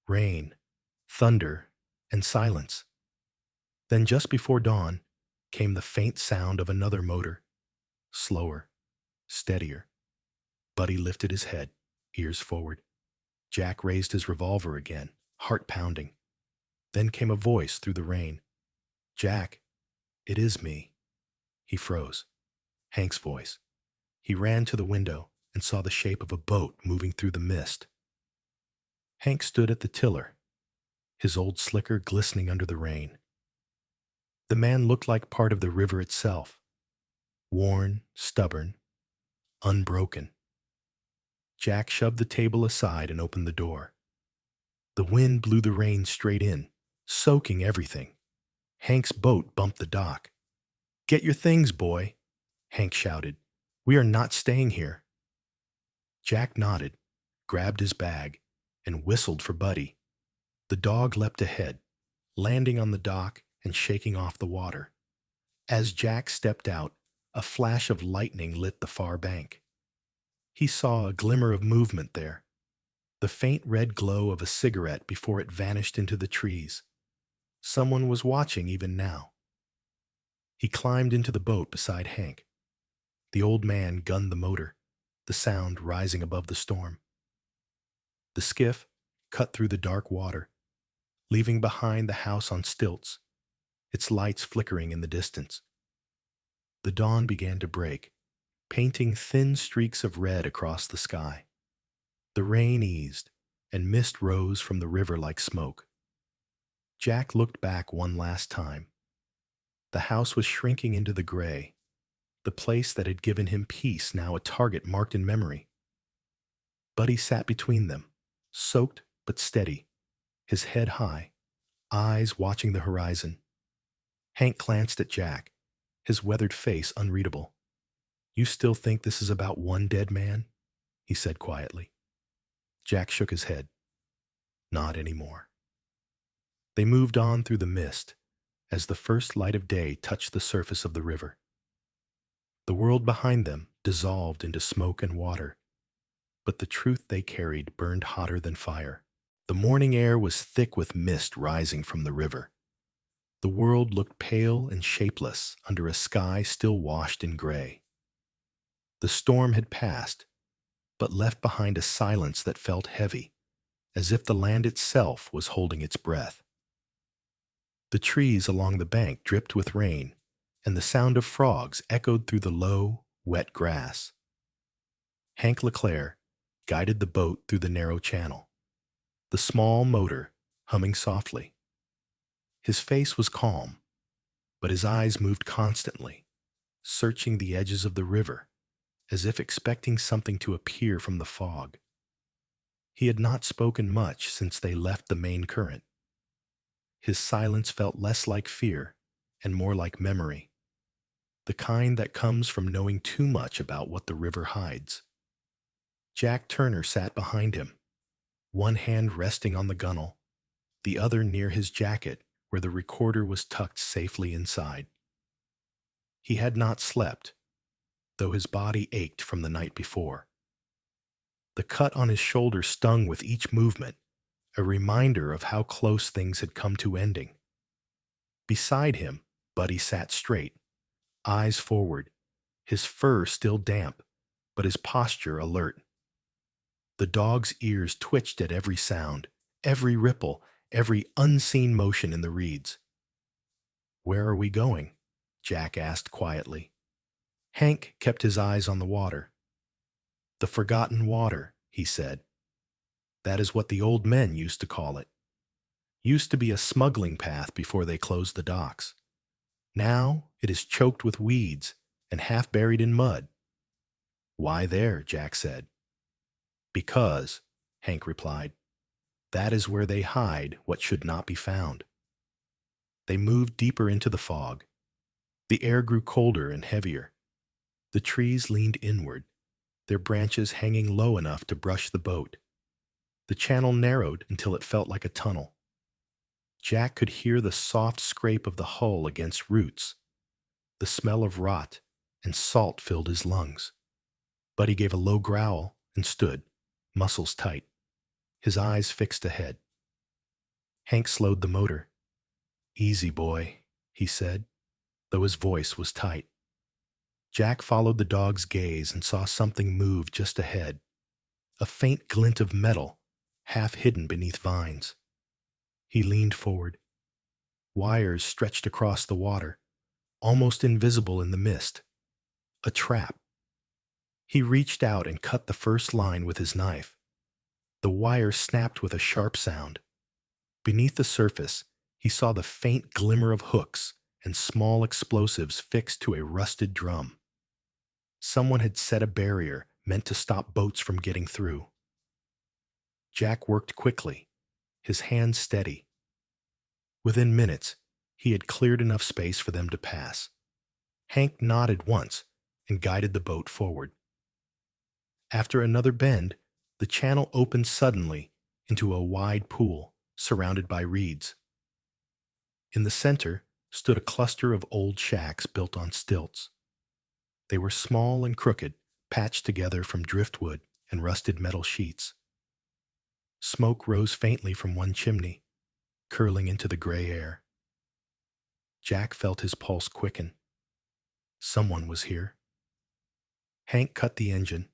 Rain, thunder, and silence. Then just before dawn came the faint sound of another motor. Slower, steadier. Buddy lifted his head, ears forward. Jack raised his revolver again, heart pounding. Then came a voice through the rain. "Jack, it is me." He froze. Hank's voice. He ran to the window and saw the shape of a boat moving through the mist. Hank stood at the tiller, his old slicker glistening under the rain. The man looked like part of the river itself, worn, stubborn, unbroken. Jack shoved the table aside and opened the door. The wind blew the rain straight in, soaking everything. Hank's boat bumped the dock. "Get your things, boy," Hank shouted. "We are not staying here." Jack nodded, grabbed his bag, and whistled for Buddy. The dog leapt ahead, landing on the dock and shaking off the water. As Jack stepped out, a flash of lightning lit the far bank. He saw a glimmer of movement there, the faint red glow of a cigarette before it vanished into the trees. Someone was watching even now. He climbed into the boat beside Hank. The old man gunned the motor, the sound rising above the storm. The skiff cut through the dark water, leaving behind the house on stilts, its lights flickering in the distance. The dawn began to break, painting thin streaks of red across the sky. The rain eased, and mist rose from the river like smoke. Jack looked back one last time. The house was shrinking into the gray, the place that had given him peace now a target marked in memory. Buddy sat between them, soaked but steady, his head high, eyes watching the horizon. Hank glanced at Jack, his weathered face unreadable. "You still think this is about one dead man?" he said quietly. Jack shook his head. "Not anymore." They moved on through the mist as the first light of day touched the surface of the river. The world behind them dissolved into smoke and water, but the truth they carried burned hotter than fire. The morning air was thick with mist rising from the river. The world looked pale and shapeless under a sky still washed in gray. The storm had passed, but left behind a silence that felt heavy, as if the land itself was holding its breath. The trees along the bank dripped with rain, and the sound of frogs echoed through the low, wet grass. Hank LeClaire guided the boat through the narrow channel, the small motor humming softly. His face was calm, but his eyes moved constantly, searching the edges of the river, as if expecting something to appear from the fog. He had not spoken much since they left the main current. His silence felt less like fear and more like memory, the kind that comes from knowing too much about what the river hides. Jack Turner sat behind him, one hand resting on the gunwale, the other near his jacket where the recorder was tucked safely inside. He had not slept, though his body ached from the night before. The cut on his shoulder stung with each movement, a reminder of how close things had come to ending. Beside him, Buddy sat straight, eyes forward, his fur still damp, but his posture alert. The dog's ears twitched at every sound, every ripple, every unseen motion in the reeds. "Where are we going?" Jack asked quietly. Hank kept his eyes on the water. "The forgotten water," he said. "That is what the old men used to call it. Used to be a smuggling path before they closed the docks. Now it is choked with weeds and half buried in mud." "Why there?" Jack said. "Because," Hank replied, "that is where they hide what should not be found." They moved deeper into the fog. The air grew colder and heavier. The trees leaned inward, their branches hanging low enough to brush the boat. The channel narrowed until it felt like a tunnel. Jack could hear the soft scrape of the hull against roots. The smell of rot and salt filled his lungs. Buddy gave a low growl and stood, muscles tight, his eyes fixed ahead. Hank slowed the motor. "Easy, boy," he said, though his voice was tight. Jack followed the dog's gaze and saw something move just ahead, a faint glint of metal, half hidden beneath vines. He leaned forward. Wires stretched across the water, almost invisible in the mist. A trap. He reached out and cut the first line with his knife. The wire snapped with a sharp sound. Beneath the surface, he saw the faint glimmer of hooks and small explosives fixed to a rusted drum. Someone had set a barrier meant to stop boats from getting through. Jack worked quickly, his hands steady. Within minutes, he had cleared enough space for them to pass. Hank nodded once and guided the boat forward. After another bend, the channel opened suddenly into a wide pool surrounded by reeds. In the center stood a cluster of old shacks built on stilts. They were small and crooked, patched together from driftwood and rusted metal sheets. Smoke rose faintly from one chimney, curling into the gray air. Jack felt his pulse quicken. Someone was here. Hank cut the engine,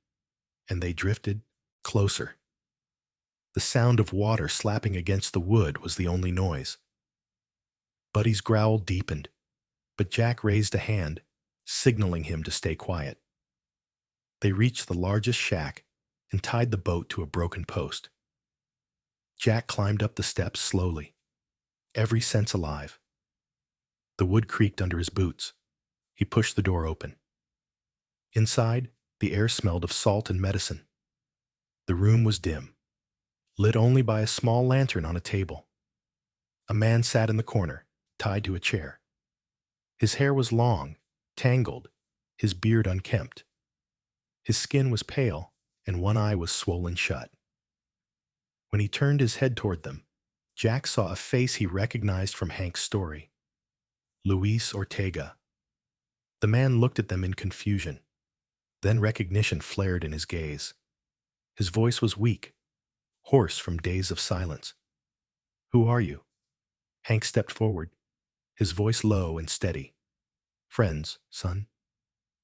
and they drifted closer. The sound of water slapping against the wood was the only noise. Buddy's growl deepened, but Jack raised a hand, signaling him to stay quiet. They reached the largest shack and tied the boat to a broken post. Jack climbed up the steps slowly, every sense alive. The wood creaked under his boots. He pushed the door open. Inside, the air smelled of salt and medicine. The room was dim, lit only by a small lantern on a table. A man sat in the corner, tied to a chair. His hair was long, tangled, his beard unkempt. His skin was pale, and one eye was swollen shut. When he turned his head toward them, Jack saw a face he recognized from Hank's story. Luis Ortega. The man looked at them in confusion. Then recognition flared in his gaze. His voice was weak, hoarse from days of silence. "Who are you?" Hank stepped forward, his voice low and steady. "Friends, son.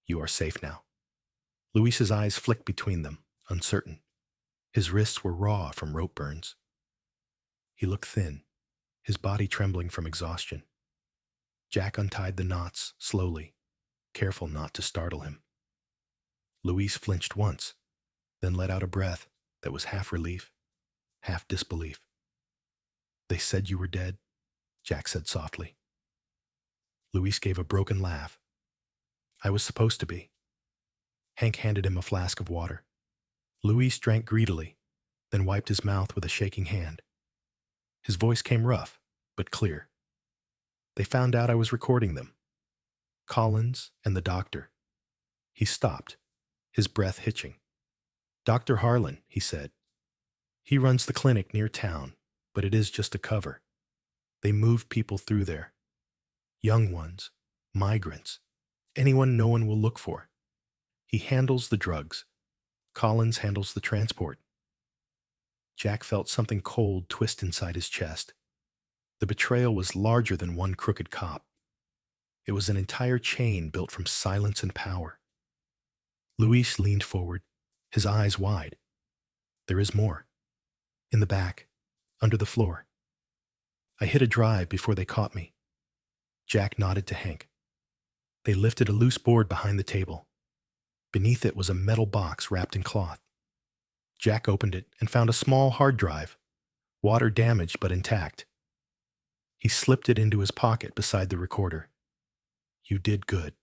You are safe now." Luis's eyes flicked between them, uncertain. His wrists were raw from rope burns. He looked thin, his body trembling from exhaustion. Jack untied the knots slowly, careful not to startle him. Luis flinched once, then let out a breath that was half relief, half disbelief. "They said you were dead," Jack said softly. Luis gave a broken laugh. "I was supposed to be." Hank handed him a flask of water. Luis drank greedily, then wiped his mouth with a shaking hand. His voice came rough, but clear. "They found out I was recording them. Collins and the doctor." He stopped, his breath hitching. "Dr. Harlan," he said. "He runs the clinic near town, but it is just a cover. They move people through there. Young ones, migrants, anyone no one will look for. He handles the drugs. Collins handles the transport." Jack felt something cold twist inside his chest. The betrayal was larger than one crooked cop. It was an entire chain built from silence and power. Luis leaned forward, his eyes wide. "There is more. In the back, under the floor. I hit a drive before they caught me." Jack nodded to Hank. They lifted a loose board behind the table. Beneath it was a metal box wrapped in cloth. Jack opened it and found a small hard drive, water damaged but intact. He slipped it into his pocket beside the recorder. "You did good,"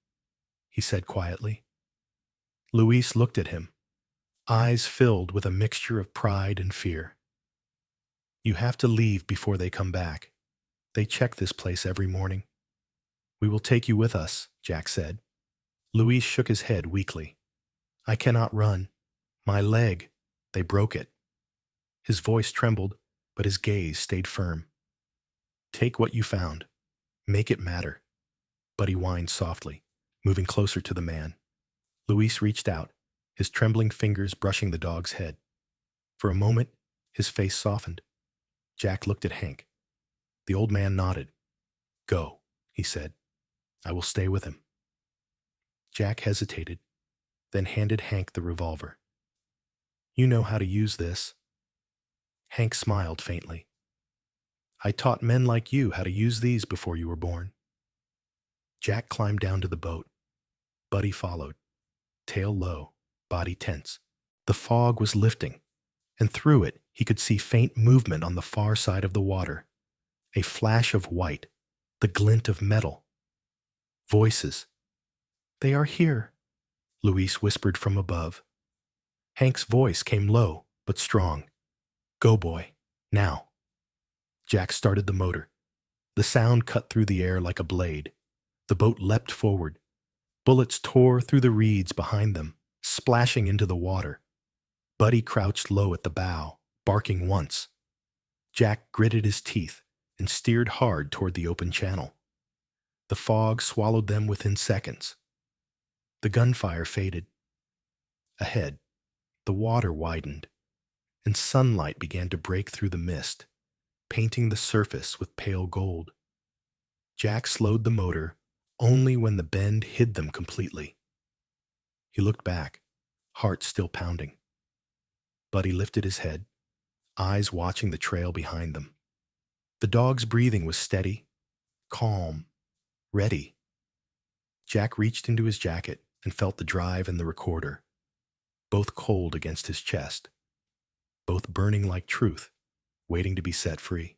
he said quietly. Luis looked at him, eyes filled with a mixture of pride and fear. "You have to leave before they come back. They check this place every morning." "We will take you with us," Jack said. Luis shook his head weakly. "I cannot run. My leg, they broke it." His voice trembled, but his gaze stayed firm. "Take what you found. Make it matter." Buddy whined softly, moving closer to the man. Luis reached out, his trembling fingers brushing the dog's head. For a moment, his face softened. Jack looked at Hank. The old man nodded. "Go," he said. "I will stay with him." Jack hesitated, then handed Hank the revolver. "You know how to use this." Hank smiled faintly. "I taught men like you how to use these before you were born." Jack climbed down to the boat. Buddy followed, tail low, body tense. The fog was lifting, and through it he could see faint movement on the far side of the water. A flash of white, the glint of metal. Voices. "They are here," Luis whispered from above. Hank's voice came low, but strong. "Go, boy, now." Jack started the motor. The sound cut through the air like a blade. The boat leapt forward. Bullets tore through the reeds behind them, splashing into the water. Buddy crouched low at the bow, barking once. Jack gritted his teeth and steered hard toward the open channel. The fog swallowed them within seconds. The gunfire faded. Ahead, the water widened, and sunlight began to break through the mist, painting the surface with pale gold. Jack slowed the motor only when the bend hid them completely. He looked back, heart still pounding. Buddy lifted his head, eyes watching the trail behind them. The dog's breathing was steady, calm, ready. Jack reached into his jacket and felt the drive and the recorder, both cold against his chest, both burning like truth, waiting to be set free.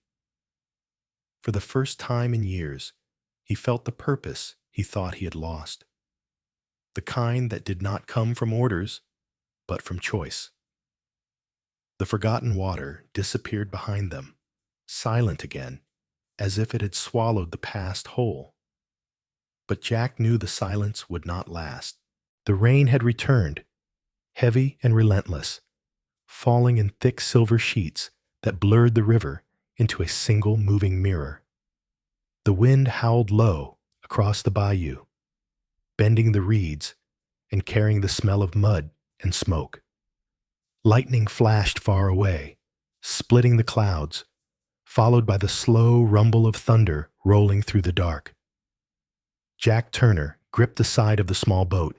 For the first time in years, he felt the purpose he thought he had lost. The kind that did not come from orders, but from choice. The forgotten water disappeared behind them, silent again, as if it had swallowed the past whole. But Jack knew the silence would not last. The rain had returned, heavy and relentless, falling in thick silver sheets that blurred the river into a single moving mirror. The wind howled low across the bayou, bending the reeds and carrying the smell of mud and smoke. Lightning flashed far away, splitting the clouds, followed by the slow rumble of thunder rolling through the dark. Jack Turner gripped the side of the small boat,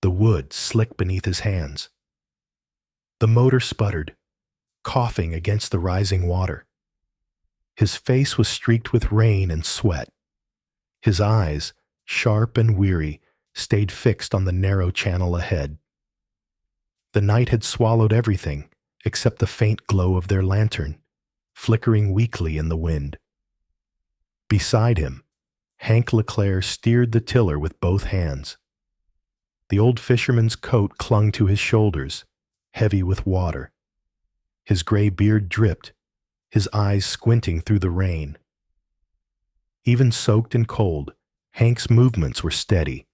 the wood slick beneath his hands. The motor sputtered, coughing against the rising water. His face was streaked with rain and sweat. His eyes, sharp and weary, stayed fixed on the narrow channel ahead. The night had swallowed everything except the faint glow of their lantern, flickering weakly in the wind. Beside him, Hank LeClaire steered the tiller with both hands. The old fisherman's coat clung to his shoulders, heavy with water. His gray beard dripped, his eyes squinting through the rain. Even soaked and cold, Hank's movements were steady,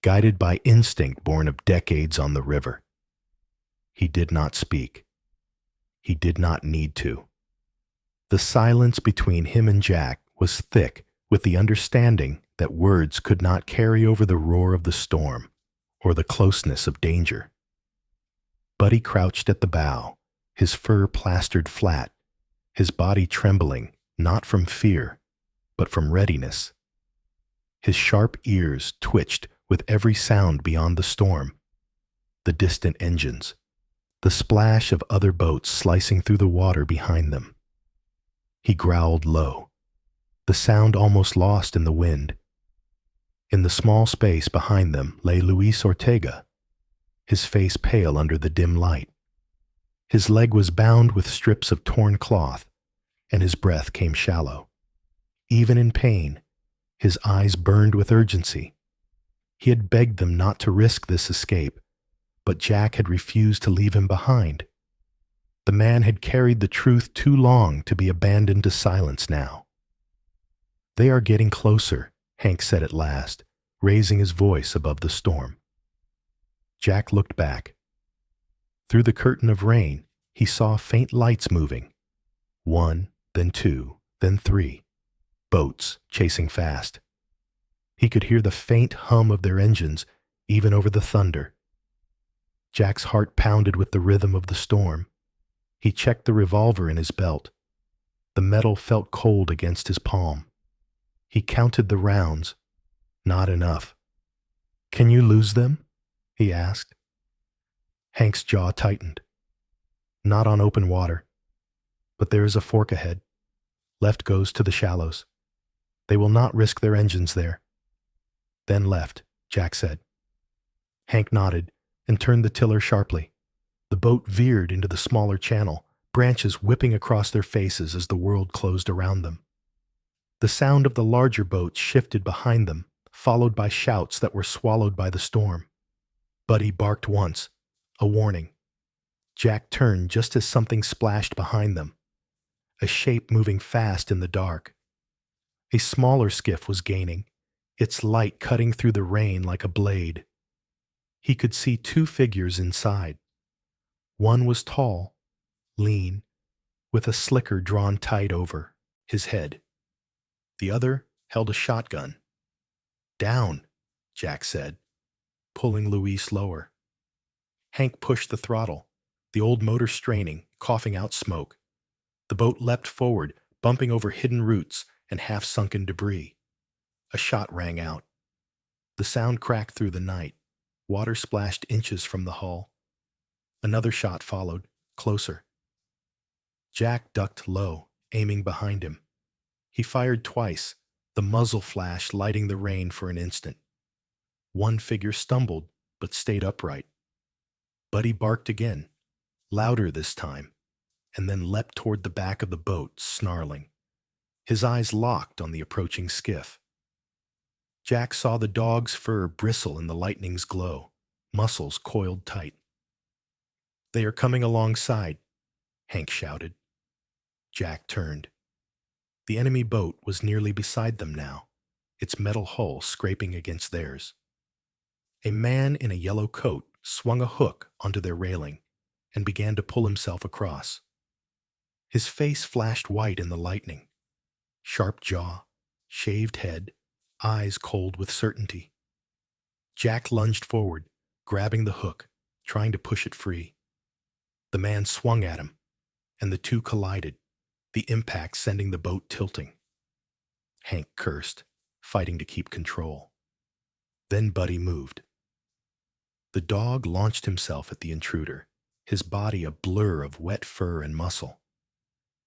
guided by instinct born of decades on the river. He did not speak. He did not need to. The silence between him and Jack was thick with the understanding that words could not carry over the roar of the storm or the closeness of danger. Buddy crouched at the bow, his fur plastered flat, his body trembling not from fear, but from readiness. His sharp ears twitched with every sound beyond the storm, the distant engines, the splash of other boats slicing through the water behind them. He growled low, the sound almost lost in the wind. In the small space behind them lay Luis Ortega, his face pale under the dim light. His leg was bound with strips of torn cloth, and his breath came shallow. Even in pain, his eyes burned with urgency. He had begged them not to risk this escape, but Jack had refused to leave him behind. The man had carried the truth too long to be abandoned to silence now. "They are getting closer," Hank said at last, raising his voice above the storm. Jack looked back. Through the curtain of rain, he saw faint lights moving. One, then two, then three. Boats chasing fast. He could hear the faint hum of their engines even over the thunder. Jack's heart pounded with the rhythm of the storm. He checked the revolver in his belt. The metal felt cold against his palm. He counted the rounds. Not enough. "Can you lose them?" he asked. Hank's jaw tightened. "Not on open water. But there is a fork ahead. Left goes to the shallows. They will not risk their engines there." "Then left," Jack said. Hank nodded and turned the tiller sharply. The boat veered into the smaller channel, branches whipping across their faces as the world closed around them. The sound of the larger boats shifted behind them, followed by shouts that were swallowed by the storm. Buddy barked once, a warning. Jack turned just as something splashed behind them, a shape moving fast in the dark. A smaller skiff was gaining, its light cutting through the rain like a blade. He could see two figures inside. One was tall, lean, with a slicker drawn tight over his head. The other held a shotgun. "Down," Jack said, pulling Luis lower. Hank pushed the throttle, the old motor straining, coughing out smoke. The boat leapt forward, bumping over hidden roots and half-sunken debris. A shot rang out. The sound cracked through the night. Water splashed inches from the hull. Another shot followed, closer. Jack ducked low, aiming behind him. He fired twice, the muzzle flash lighting the rain for an instant. One figure stumbled, but stayed upright. Buddy barked again, louder this time, and then leapt toward the back of the boat, snarling. His eyes locked on the approaching skiff. Jack saw the dog's fur bristle in the lightning's glow, muscles coiled tight. "They are coming alongside," Hank shouted. Jack turned. The enemy boat was nearly beside them now, its metal hull scraping against theirs. A man in a yellow coat swung a hook onto their railing and began to pull himself across. His face flashed white in the lightning. Sharp jaw, shaved head, eyes cold with certainty. Jack lunged forward, grabbing the hook, trying to push it free. The man swung at him, and the two collided, the impact sending the boat tilting. Hank cursed, fighting to keep control. Then Buddy moved. The dog launched himself at the intruder, his body a blur of wet fur and muscle.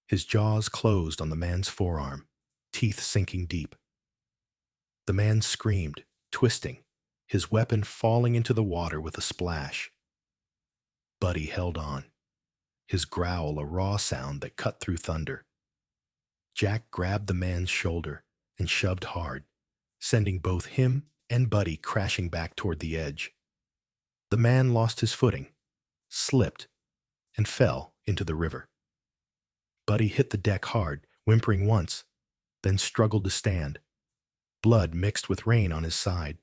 His jaws closed on the man's forearm, teeth sinking deep. The man screamed, twisting, his weapon falling into the water with a splash. Buddy held on, his growl a raw sound that cut through thunder. Jack grabbed the man's shoulder and shoved hard, sending both him and Buddy crashing back toward the edge. The man lost his footing, slipped, and fell into the river. Buddy hit the deck hard, whimpering once, then struggled to stand. Blood mixed with rain on his side.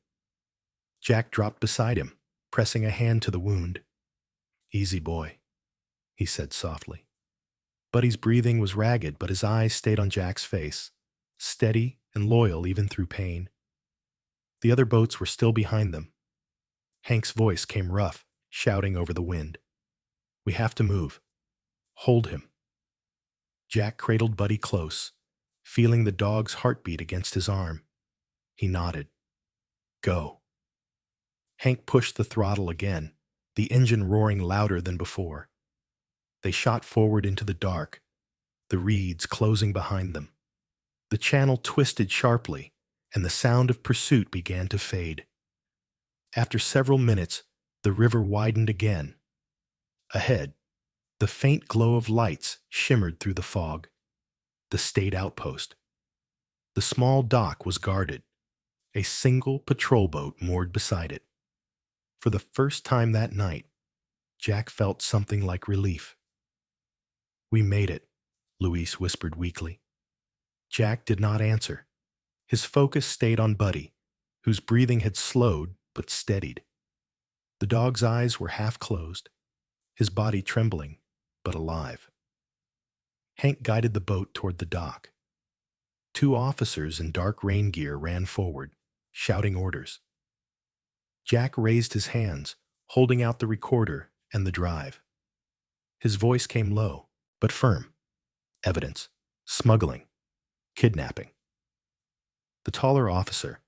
Jack dropped beside him, pressing a hand to the wound. "Easy, boy," he said softly. Buddy's breathing was ragged, but his eyes stayed on Jack's face, steady and loyal even through pain. The other boats were still behind them. Hank's voice came rough, shouting over the wind. "We have to move. Hold him." Jack cradled Buddy close, feeling the dog's heartbeat against his arm. He nodded. "Go." Hank pushed the throttle again, the engine roaring louder than before. They shot forward into the dark, the reeds closing behind them. The channel twisted sharply, and the sound of pursuit began to fade. After several minutes, the river widened again. Ahead, the faint glow of lights shimmered through the fog. The state outpost. The small dock was guarded, a single patrol boat moored beside it. For the first time that night, Jack felt something like relief. "We made it," Luis whispered weakly. Jack did not answer. His focus stayed on Buddy, whose breathing had slowed but steadied. The dog's eyes were half closed, his body trembling, but alive. Hank guided the boat toward the dock. Two officers in dark rain gear ran forward, shouting orders. Jack raised his hands, holding out the recorder and the drive. His voice came low, but firm. Evidence. Smuggling. Kidnapping. The taller officer,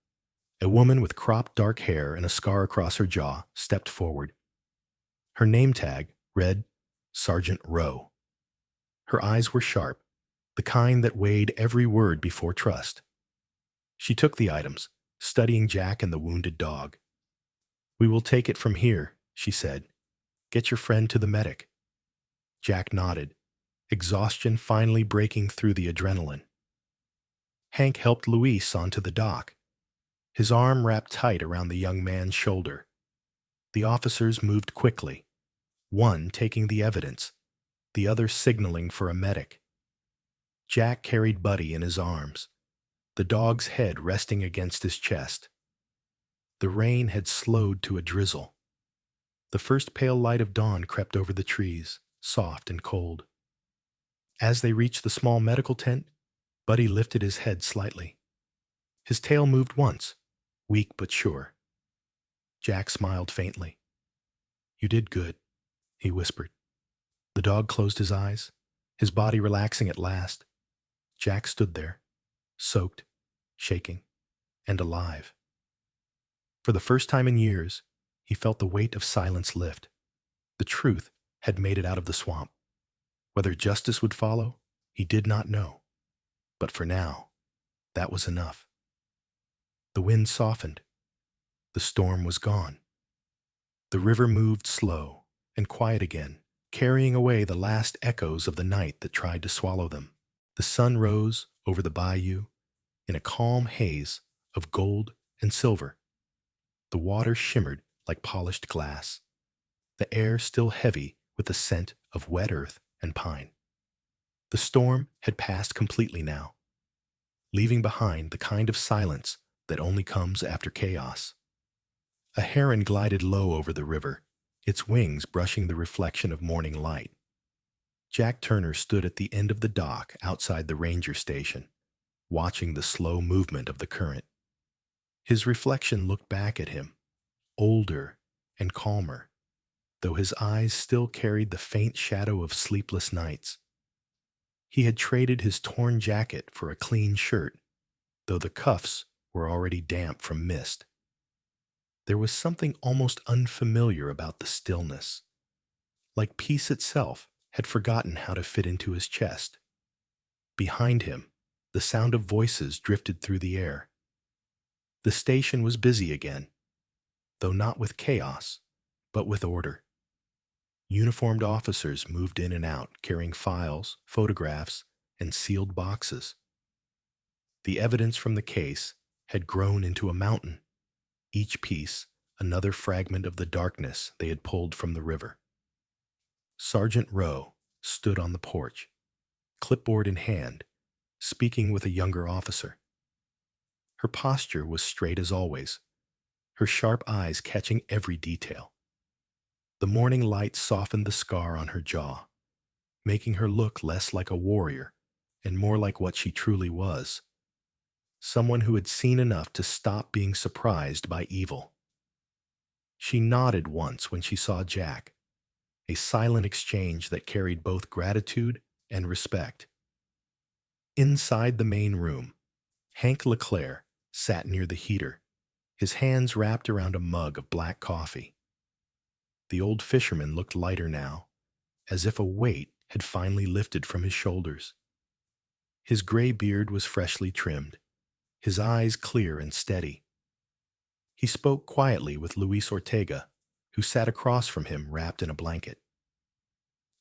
a woman with cropped dark hair and a scar across her jaw, stepped forward. Her name tag read Sergeant Rowe. Her eyes were sharp, the kind that weighed every word before trust. She took the items, studying Jack and the wounded dog. "We will take it from here," she said. "Get your friend to the medic." Jack nodded, exhaustion finally breaking through the adrenaline. Hank helped Luis onto the dock, his arm wrapped tight around the young man's shoulder. The officers moved quickly, one taking the evidence, the other signaling for a medic. Jack carried Buddy in his arms, the dog's head resting against his chest. The rain had slowed to a drizzle. The first pale light of dawn crept over the trees, soft and cold. As they reached the small medical tent, Buddy lifted his head slightly. His tail moved once, weak but sure. Jack smiled faintly. "You did good," he whispered. The dog closed his eyes, his body relaxing at last. Jack stood there, soaked, shaking, and alive. For the first time in years, he felt the weight of silence lift. The truth had made it out of the swamp. Whether justice would follow, he did not know. But for now, that was enough. The wind softened. The storm was gone. The river moved slow and quiet again, carrying away the last echoes of the night that tried to swallow them. The sun rose over the bayou in a calm haze of gold and silver. The water shimmered like polished glass, the air still heavy with the scent of wet earth and pine. The storm had passed completely now, leaving behind the kind of silence that only comes after chaos. A heron glided low over the river, its wings brushing the reflection of morning light. Jack Turner stood at the end of the dock outside the ranger station, watching the slow movement of the current. His reflection looked back at him, older and calmer, though his eyes still carried the faint shadow of sleepless nights. He had traded his torn jacket for a clean shirt, though the cuffs were already damp from mist. There was something almost unfamiliar about the stillness, like peace itself had forgotten how to fit into his chest. Behind him, the sound of voices drifted through the air. The station was busy again, though not with chaos, but with order. Uniformed officers moved in and out, carrying files, photographs, and sealed boxes. The evidence from the case had grown into a mountain, each piece another fragment of the darkness they had pulled from the river. Sergeant Rowe stood on the porch, clipboard in hand, speaking with a younger officer. Her posture was straight as always, her sharp eyes catching every detail. The morning light softened the scar on her jaw, making her look less like a warrior and more like what she truly was, someone who had seen enough to stop being surprised by evil. She nodded once when she saw Jack, a silent exchange that carried both gratitude and respect. Inside the main room, Hank LeClaire sat near the heater, his hands wrapped around a mug of black coffee. The old fisherman looked lighter now, as if a weight had finally lifted from his shoulders. His gray beard was freshly trimmed, his eyes clear and steady. He spoke quietly with Luis Ortega, who sat across from him wrapped in a blanket.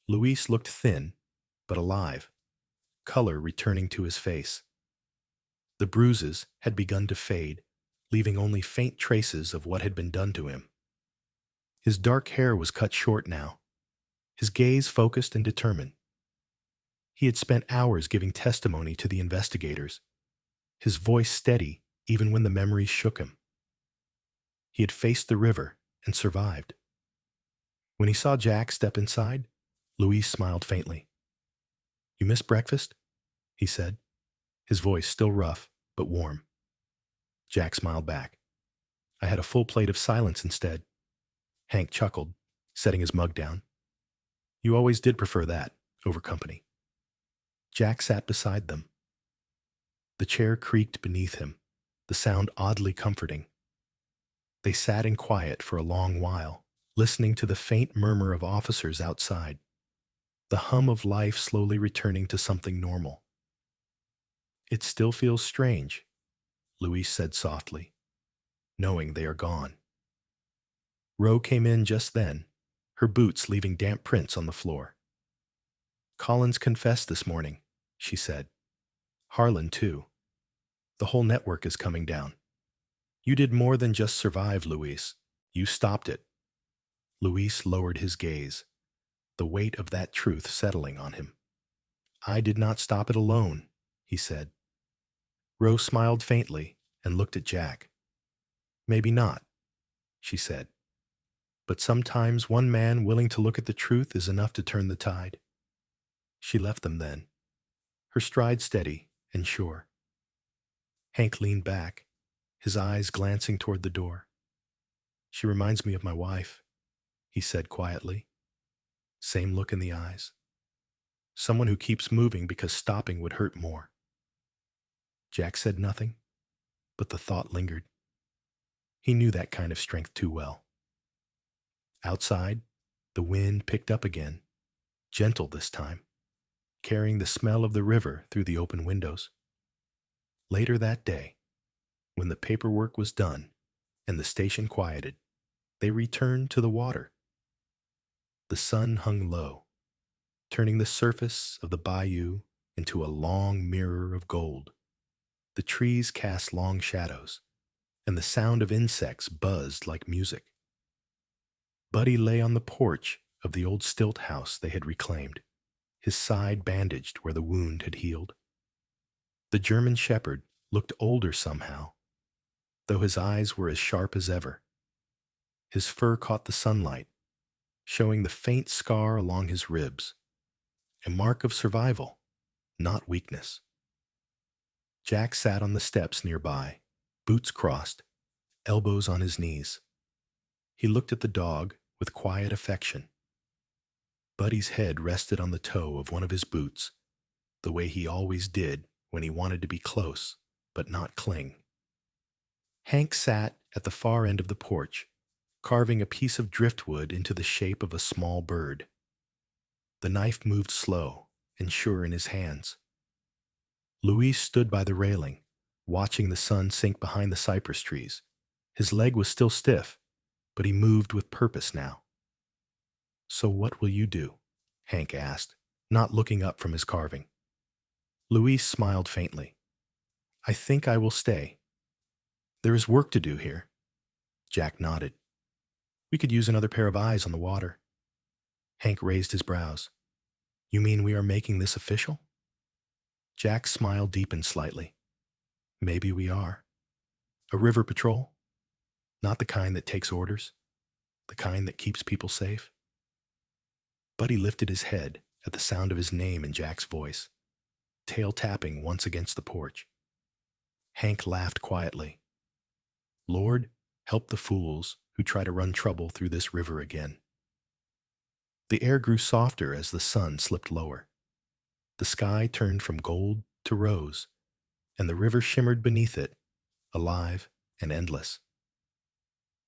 Luis looked thin, but alive, color returning to his face. The bruises had begun to fade, leaving only faint traces of what had been done to him. His dark hair was cut short now, his gaze focused and determined. He had spent hours giving testimony to the investigators, his voice steady even when the memories shook him. He had faced the river and survived. When he saw Jack step inside, Luis smiled faintly. "You missed breakfast?" he said, his voice still rough but warm. Jack smiled back. "I had a full plate of silence instead." Hank chuckled, setting his mug down. "You always did prefer that over company." Jack sat beside them. The chair creaked beneath him, the sound oddly comforting. They sat in quiet for a long while, listening to the faint murmur of officers outside, the hum of life slowly returning to something normal. "It still feels strange," Luis said softly, "knowing they are gone." Roe came in just then, her boots leaving damp prints on the floor. "Collins confessed this morning," she said. "Harlan, too. The whole network is coming down. You did more than just survive, Luis. You stopped it." Luis lowered his gaze, the weight of that truth settling on him. "I did not stop it alone," he said. Roe smiled faintly and looked at Jack. "Maybe not," she said. "But sometimes one man willing to look at the truth is enough to turn the tide." She left them then, her stride steady and sure. Hank leaned back, his eyes glancing toward the door. "She reminds me of my wife," he said quietly. Same look in the eyes. Someone who keeps moving because stopping would hurt more. Jack said nothing, but the thought lingered. He knew that kind of strength too well. Outside, the wind picked up again, gentle this time, carrying the smell of the river through the open windows. Later that day, when the paperwork was done and the station quieted, they returned to the water. The sun hung low, turning the surface of the bayou into a long mirror of gold. The trees cast long shadows, and the sound of insects buzzed like music. Buddy lay on the porch of the old Stilt house they had reclaimed, his side bandaged where the wound had healed. The German shepherd looked older somehow, though his eyes were as sharp as ever. His fur caught the sunlight, showing the faint scar along his ribs. a mark of survival, not weakness. Jack sat on the steps nearby, boots crossed, elbows on his knees. He looked at the dog with quiet affection. Buddy's head rested on the toe of one of his boots, the way he always did when he wanted to be close, but not cling. Hank sat at the far end of the porch, carving a piece of driftwood into the shape of a small bird. The knife moved slow and sure in his hands. Luis stood by the railing, watching the sun sink behind the cypress trees. His leg was still stiff, but he moved with purpose now. "So what will you do?" Hank asked, not looking up from his carving. Luis smiled faintly. "I think I will stay. There is work to do here." Jack nodded. "We could use another pair of eyes on the water." Hank raised his brows. "You mean we are making this official?" Jack's smile deepened slightly. "Maybe we are. A river patrol? Not the kind that takes orders, the kind that keeps people safe." Buddy lifted his head at the sound of his name in Jack's voice, tail tapping once against the porch. Hank laughed quietly. "Lord, help the fools who try to run trouble through this river again." The air grew softer as the sun slipped lower. The sky turned from gold to rose, and the river shimmered beneath it, alive and endless.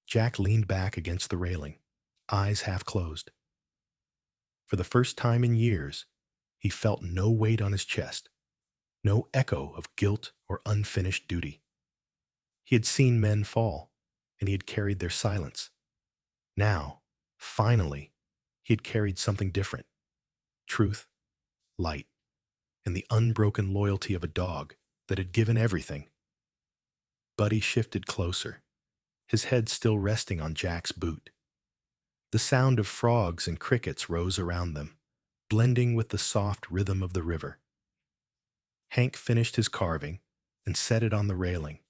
Jack leaned back against the railing, eyes half closed. For the first time in years, he felt no weight on his chest, no echo of guilt or unfinished duty. He had seen men fall, and he had carried their silence. Now, finally, he had carried something different: truth, light, and the unbroken loyalty of a dog that had given everything. Buddy shifted closer, his head still resting on Jack's boot. The sound of frogs and crickets rose around them, blending with the soft rhythm of the river. Hank finished his carving and set it on the railing.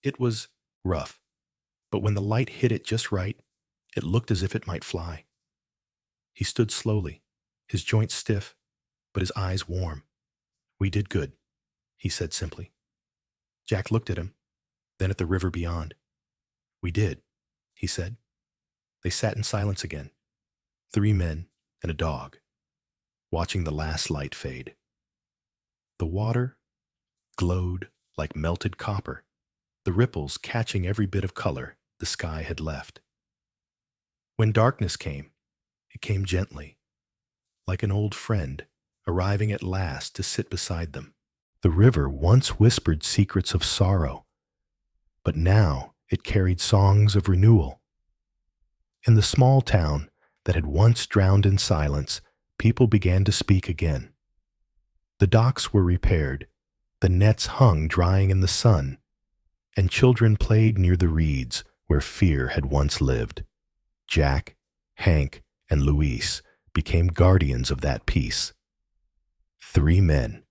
It was rough, but when the light hit it just right, it looked as if it might fly. He stood slowly, his joints stiff, but his eyes warm. "We did good," he said simply. Jack looked at him, then at the river beyond. "We did," he said. They sat in silence again, 3 men and a dog, watching the last light fade. The water glowed like melted copper, the ripples catching every bit of color the sky had left. When darkness came, it came gently, like an old friend arriving at last to sit beside them. The river once whispered secrets of sorrow, but now it carried songs of renewal. In the small town that had once drowned in silence, people began to speak again. The docks were repaired, the nets hung drying in the sun, and children played near the reeds where fear had once lived. Jack, Hank, and Luis became guardians of that peace. 3 men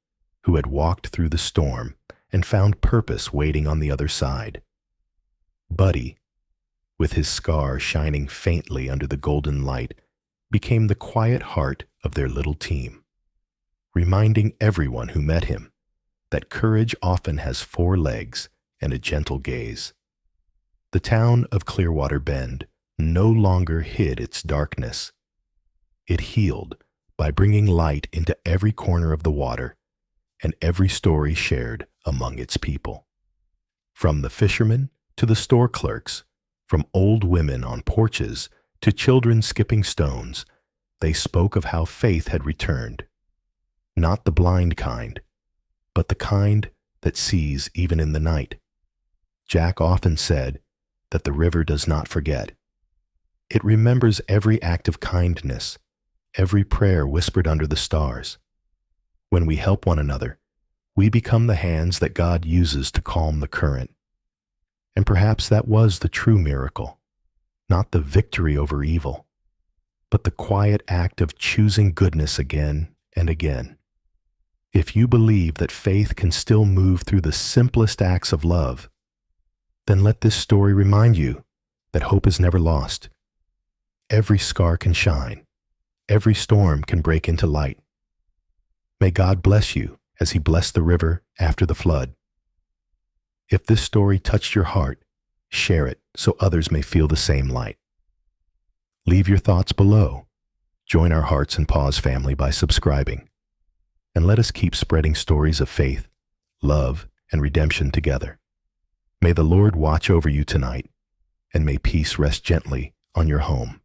who had walked through the storm and found purpose waiting on the other side. Buddy, with his scar shining faintly under the golden light, became the quiet heart of their little team, reminding everyone who met him that courage often has 4 legs and a gentle gaze. The town of Clearwater Bend no longer hid its darkness. It healed by bringing light into every corner of the water and every story shared among its people. From the fishermen to the store clerks, from old women on porches to children skipping stones, they spoke of how faith had returned. Not the blind kind, but the kind that sees even in the night. Jack often said that the river does not forget. It remembers every act of kindness, every prayer whispered under the stars. When we help one another, we become the hands that God uses to calm the current. And perhaps that was the true miracle, not the victory over evil, but the quiet act of choosing goodness again and again. If you believe that faith can still move through the simplest acts of love, then let this story remind you that hope is never lost. Every scar can shine, every storm can break into light. May God bless you as He blessed the river after the flood. If this story touched your heart, share it so others may feel the same light. Leave your thoughts below. Join our Hearts and Paws family by subscribing. And let us keep spreading stories of faith, love, and redemption together. May the Lord watch over you tonight, and may peace rest gently on your home.